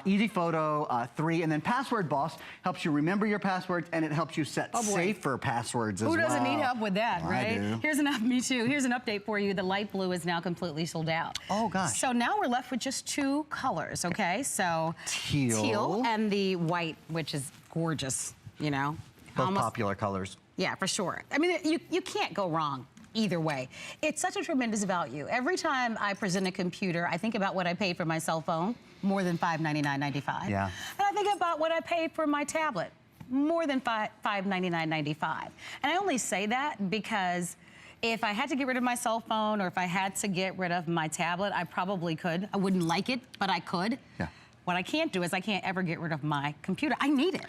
Easy Photo 3, and then Password Boss helps you remember your passwords, and it helps you set safer passwords as well. Who doesn't need help with that, right? I do. Here's me too. Here's an update for you. The light blue is now completely sold out. Oh gosh. So now we're left with just 2 colors, okay? So teal and the white, which is gorgeous, you know. Both popular colors. Yeah, for sure. I mean, you can't go wrong either way. It's such a tremendous value. Every time I present a computer, I think about what I paid for my cell phone, more than $599.95. Yeah. And I think about what I paid for my tablet, more than $599.95. And I only say that because if I had to get rid of my cell phone or if I had to get rid of my tablet, I probably could. I wouldn't like it, but I could. Yeah. What I can't do is I can't ever get rid of my computer. I need it.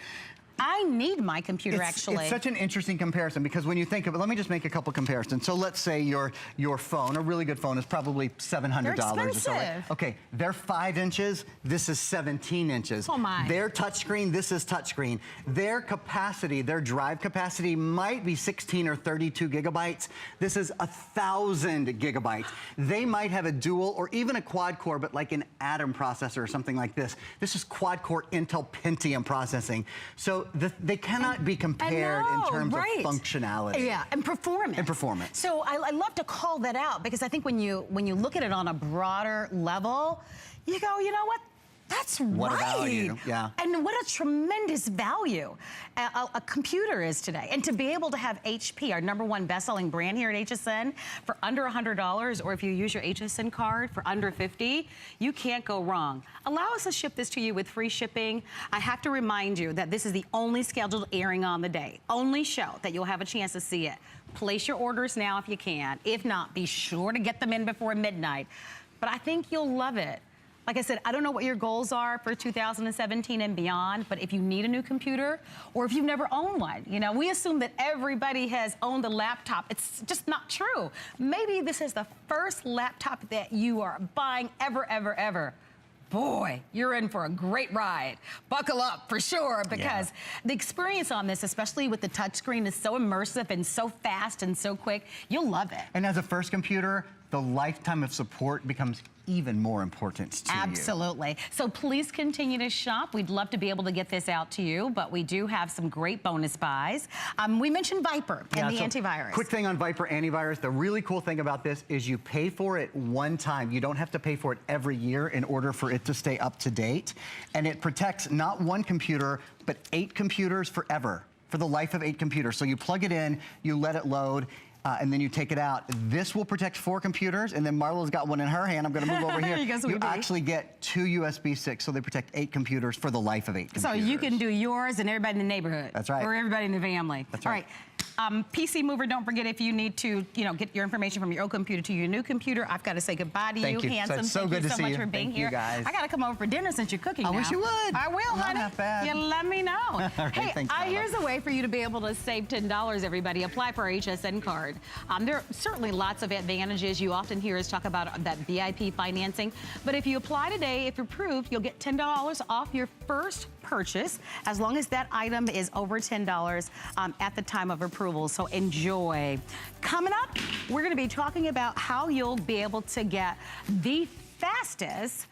I need my computer, actually. It's such an interesting comparison because when you think of it, let me just make a couple comparisons. So let's say your phone, a really good phone, is probably $700 or so. Right? Okay, they're 5 inches. This is 17 inches. Oh my. Their touchscreen, this is touchscreen. Their capacity, their drive capacity might be 16 or 32 gigabytes. This is 1,000 gigabytes. They might have a dual or even a quad core, but like an Atom processor or something like this. This is quad core Intel Pentium processing. So they cannot be compared in terms of functionality. Yeah, and performance. And performance. So I love to call that out because I think when you look at it on a broader level, you go, you know what? That's what right. a value, yeah. And what a tremendous value a computer is today. And to be able to have HP, our #1 best-selling brand here at HSN, for under $100, or if you use your HSN card for under $50, you can't go wrong. Allow us to ship this to you with free shipping. I have to remind you that this is the only scheduled airing on the day, only show that you'll have a chance to see it. Place your orders now if you can. If not, be sure to get them in before midnight. But I think you'll love it. Like I said, I don't know what your goals are for 2017 and beyond, but if you need a new computer or if you've never owned one, you know, we assume that everybody has owned a laptop. It's just not true. Maybe this is the first laptop that you are buying ever. Boy, you're in for a great ride. Buckle up for sure, because the experience on this, especially with the touchscreen, is so immersive and so fast and so quick. You'll love it. And as a first computer, the lifetime of support becomes even more important to you. Absolutely. So please continue to shop. We'd love to be able to get this out to you, but we do have some great bonus buys. We mentioned Viper and the antivirus. Quick thing on Viper antivirus. The really cool thing about this is you pay for it one time. You don't have to pay for it every year in order for it to stay up to date. And it protects not 1 computer, but 8 computers forever, for the life of 8 computers. So you plug it in, you let it load, and then you take it out. This will protect 4 computers, and then Marlo's got one in her hand. I'm gonna move over here. You actually get 2 USB sticks, so they protect 8 computers for the life of 8 computers. So you can do yours and everybody in the neighborhood. That's right. Or everybody in the family. That's right. All right. PC Mover, don't forget, if you need to, get your information from your old computer to your new computer, I've got to say goodbye to you, handsome. So good to see you. Thank you so much for being here. Guys. I got to come over for dinner since you're cooking now. I wish you would. I will, honey. Not bad. You let me know. All right, hey, thanks, here's a way for you to be able to save $10, everybody. Apply for our HSN card. There are certainly lots of advantages. You often hear us talk about that VIP financing. But if you apply today, if approved, you'll get $10 off your first purchase, as long as that item is over $10 at the time of approval. So enjoy. Coming up, we're going to be talking about how you'll be able to get the fastest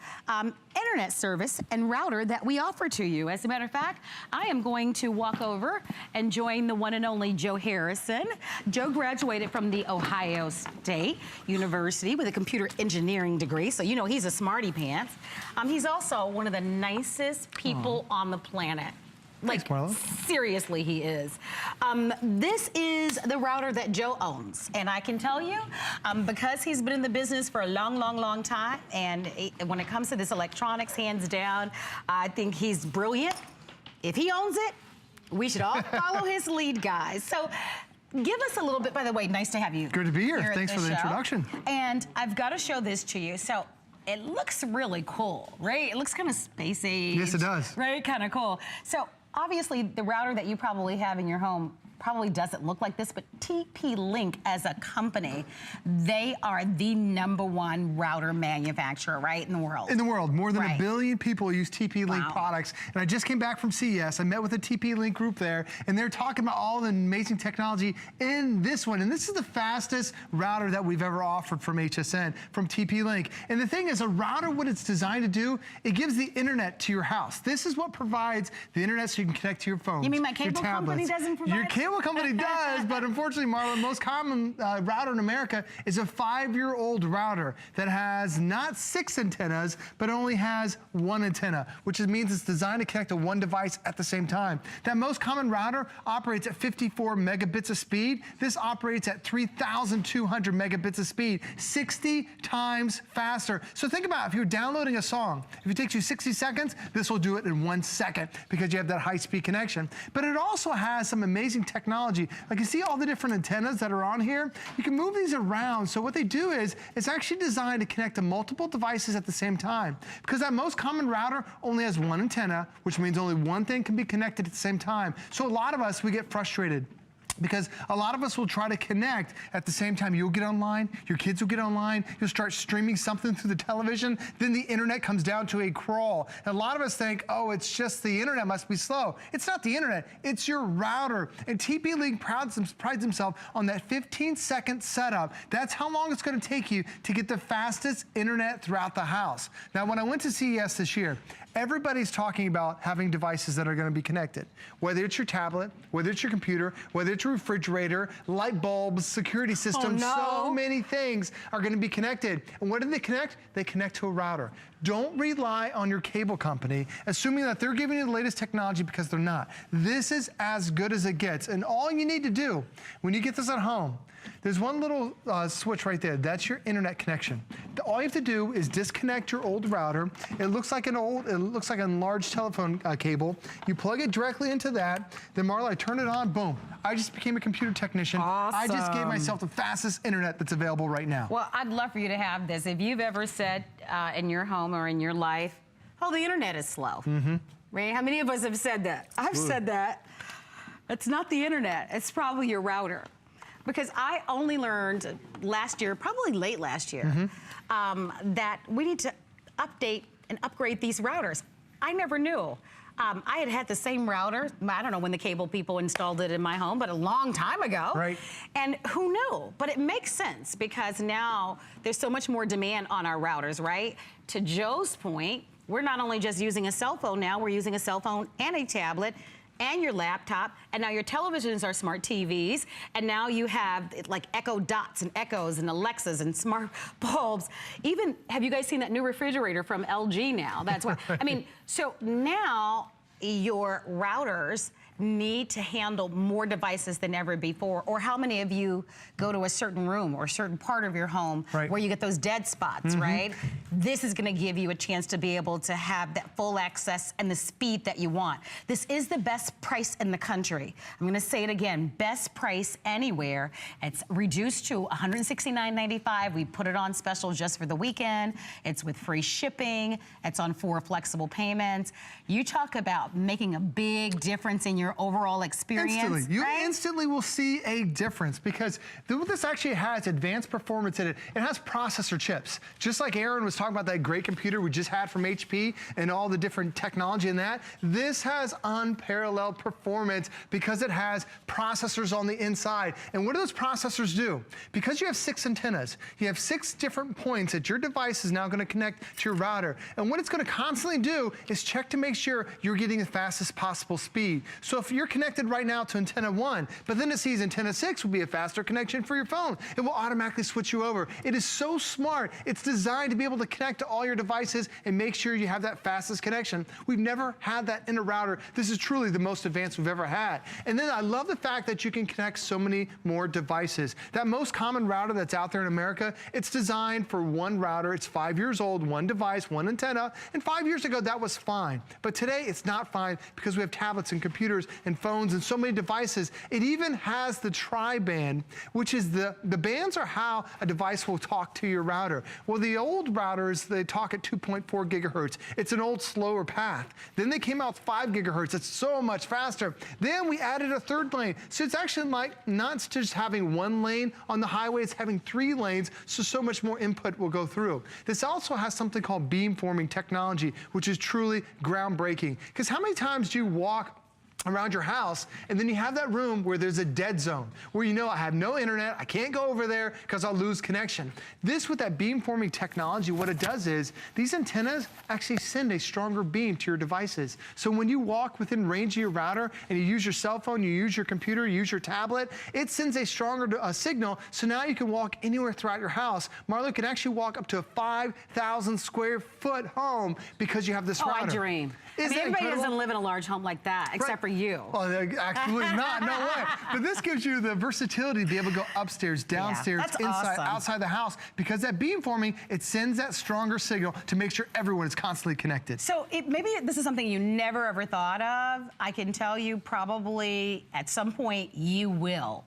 internet service and router that we offer to you. As a matter of fact, I am going to walk over and join the one and only Joe Harrison. Joe graduated from the Ohio State University with a computer engineering degree, so you know he's a smarty pants. He's also one of the nicest people on the planet. Like, seriously, he is. This is the router that Joe owns. And I can tell you, because he's been in the business for a long time, and when it comes to this electronics, hands down, I think he's brilliant. If he owns it, we should all follow his lead, guys. So give us a little bit, by the way, nice to have you. Good to be here. Thanks for the introduction. And I've got to show this to you. So it looks really cool, right? It looks kind of space age. Yes, it does. Right, kind of cool. So obviously, the router that you probably have in your home probably doesn't look like this, but TP-Link as a company, they are the #1 router manufacturer, right, in the world. In the world, more than 1 billion people use TP-Link products. And I just came back from CES. I met with the TP-Link group there, and they're talking about all the amazing technology in this one. And this is the fastest router that we've ever offered from HSN, from TP-Link. And the thing is, a router, what it's designed to do, it gives the internet to your house. This is what provides the internet so you can connect to your phones. You mean my cable company doesn't provide? Your cable company does, but unfortunately, Marla, the most common router in America is a 5-year-old router that has not 6 antennas, but only has 1 antenna, which means it's designed to connect to 1 device at the same time. That most common router operates at 54 megabits of speed. This operates at 3,200 megabits of speed, 60 times faster. So think about if you're downloading a song, if it takes you 60 seconds, this will do it in 1 second because you have that high-speed connection. But it also has some amazing technology. Like you see all the different antennas that are on here? You can move these around. So what they do is it's actually designed to connect to multiple devices at the same time. Because that most common router only has 1 antenna, which means only 1 thing can be connected at the same time. So a lot of us, we get frustrated, because a lot of us will try to connect at the same time. You'll get online, your kids will get online, you'll start streaming something through the television, then the internet comes down to a crawl. And a lot of us think, oh, it's just the internet must be slow. It's not the internet, it's your router. And TP-Link prides themselves on that 15-second setup. That's how long it's gonna take you to get the fastest internet throughout the house. Now, when I went to CES this year, everybody's talking about having devices that are going to be connected. Whether it's your tablet, whether it's your computer, whether it's your refrigerator, light bulbs, security systems, so many things are going to be connected. And what do they connect? They connect to a router. Don't rely on your cable company, assuming that they're giving you the latest technology, because they're not. This is as good as it gets. And all you need to do when you get this at home, there's one little switch right there. That's your internet connection. All you have to do is disconnect your old router. It looks like a large telephone cable. You plug it directly into that. Then Marla, I turn it on, boom. I just became a computer technician. Awesome. I just gave myself the fastest internet that's available right now. Well, I'd love for you to have this. If you've ever said in your home or in your life, oh, the internet is slow. Right? How many of us have said that? I've said that. It's not the internet. It's probably your router. Because I only learned last year, probably late last year, that we need to update and upgrade these routers. I never knew. I had the same router, I don't know when the cable people installed it in my home, but a long time ago. Right. And who knew? But it makes sense because now there's so much more demand on our routers, right? To Joe's point, we're not only just using a cell phone now, we're using a cell phone and a tablet and your laptop, and now your televisions are smart TVs, and now you have like Echo Dots and Echoes and Alexas and smart bulbs. Even, have you guys seen that new refrigerator from LG now? That's why, I mean, so now your routers need to handle more devices than ever before. Or how many of you go to a certain room or a certain part of your home where you get those dead spots, right? This is gonna give you a chance to be able to have that full access and the speed that you want. This is the best price in the country. I'm gonna say it again, best price anywhere. It's reduced to $169.95. We put it on special just for the weekend. It's with free shipping. It's on 4 flexible payments. You talk about making a big difference in your overall experience. Instantly. You instantly will see a difference because this actually has advanced performance in it. It has processor chips. Just like Aaron was talking about that great computer we just had from HP and all the different technology in that, this has unparalleled performance because it has processors on the inside. And what do those processors do? Because you have 6 antennas, you have 6 different points that your device is now going to connect to your router. And what it's going to constantly do is check to make sure you're getting the fastest possible speed. So if you're connected right now to antenna 1, but then it sees antenna 6 will be a faster connection for your phone, it will automatically switch you over. It is so smart. It's designed to be able to connect to all your devices and make sure you have that fastest connection. We've never had that in a router. This is truly the most advanced we've ever had. And then I love the fact that you can connect so many more devices. That most common router that's out there in America, it's designed for 1 router. It's 5 years old, 1 device, 1 antenna. And 5 years ago, that was fine. But today, it's not fine because we have tablets and computers computers and phones and so many devices. It even has the tri-band, which is the bands are how a device will talk to your router. Well, the old routers, they talk at 2.4 gigahertz. It's an old, slower path. Then they came out with 5 gigahertz. It's so much faster. Then we added a third lane. So it's actually like not just having one lane on the highway, it's having 3 lanes, so much more input will go through. This also has something called beamforming technology, which is truly groundbreaking. Because how many times do you walk around your house, and then you have that room where there's a dead zone, where you know I have no internet, I can't go over there because I'll lose connection. This, with that beamforming technology, what it does is these antennas actually send a stronger beam to your devices. So when you walk within range of your router and you use your cell phone, you use your computer, you use your tablet, it sends a stronger signal, so now you can walk anywhere throughout your house. Marlo can actually walk up to a 5,000 square foot home because you have this router. I dream. Everybody doesn't live in a large home like that, except for you. Well, absolutely not, no way. But this gives you the versatility to be able to go upstairs, downstairs, inside, outside the house, because that beamforming, it sends that stronger signal to make sure everyone is constantly connected. So maybe this is something you never ever thought of. I can tell you probably at some point you will,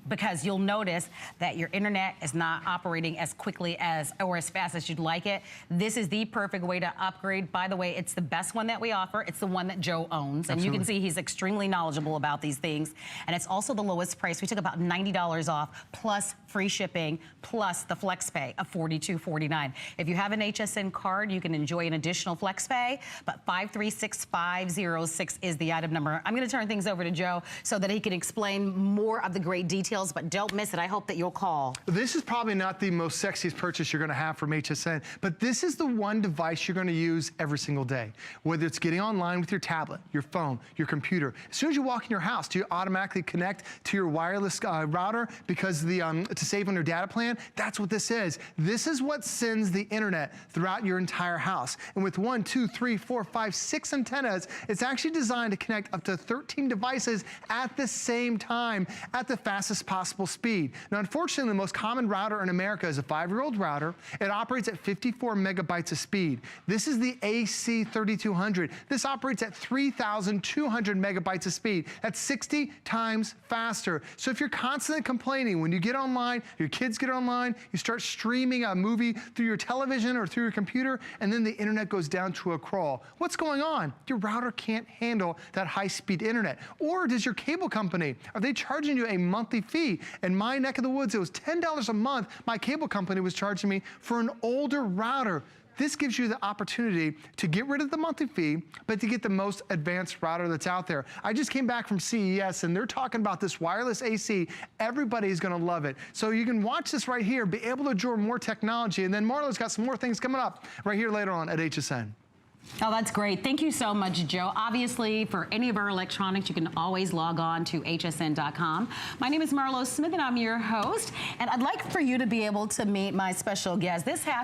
because you'll notice that your internet is not operating as quickly or as fast as you'd like it. This is the perfect way to upgrade. By the way, it's the best one that we offer. It's the one that Joe owns. And you can see he's extremely knowledgeable about these things. And it's also the lowest price. We took about $90 off, plus free shipping, plus the FlexPay of $42.49. If you have an HSN card, you can enjoy an additional FlexPay, but 536-506 is the item number. I'm gonna turn things over to Joe so that he can explain more of the great details, but don't miss it. I hope that you'll call. This is probably not the most sexiest purchase you're going to have from HSN, but this is the one device you're going to use every single day. Whether it's getting online with your tablet, your phone, your computer. As soon as you walk in your house, do you automatically connect to your wireless router because to save on your data plan? That's what this is. This is what sends the internet throughout your entire house. And with 1, 2, 3, 4, 5, 6 antennas, it's actually designed to connect up to 13 devices at the same time at the fastest possible speed. Now, unfortunately, the most common router in America is a 5-year-old router. It operates at 54 megabytes of speed. This is the AC3200. This operates at 3,200 megabytes of speed. That's 60 times faster. So if you're constantly complaining when you get online, your kids get online, you start streaming a movie through your television or through your computer, and then the internet goes down to a crawl. What's going on? Your router can't handle that high-speed internet. Or does your cable company, are they charging you a monthly fee? In my neck of the woods, it was $10 a month my cable company was charging me for an older router. This gives you the opportunity to get rid of the monthly fee, but to get the most advanced router that's out there. I just came back from CES, and they're talking about this wireless AC. Everybody's gonna love it. So you can watch this right here, be able to enjoy more technology, and then Marlo's got some more things coming up right here later on at HSN. Oh, that's great. Thank you so much, Joe. Obviously, for any of our electronics, you can always log on to hsn.com. My name is Marlo Smith, and I'm your host. And I'd like for you to be able to meet my special guest. This happened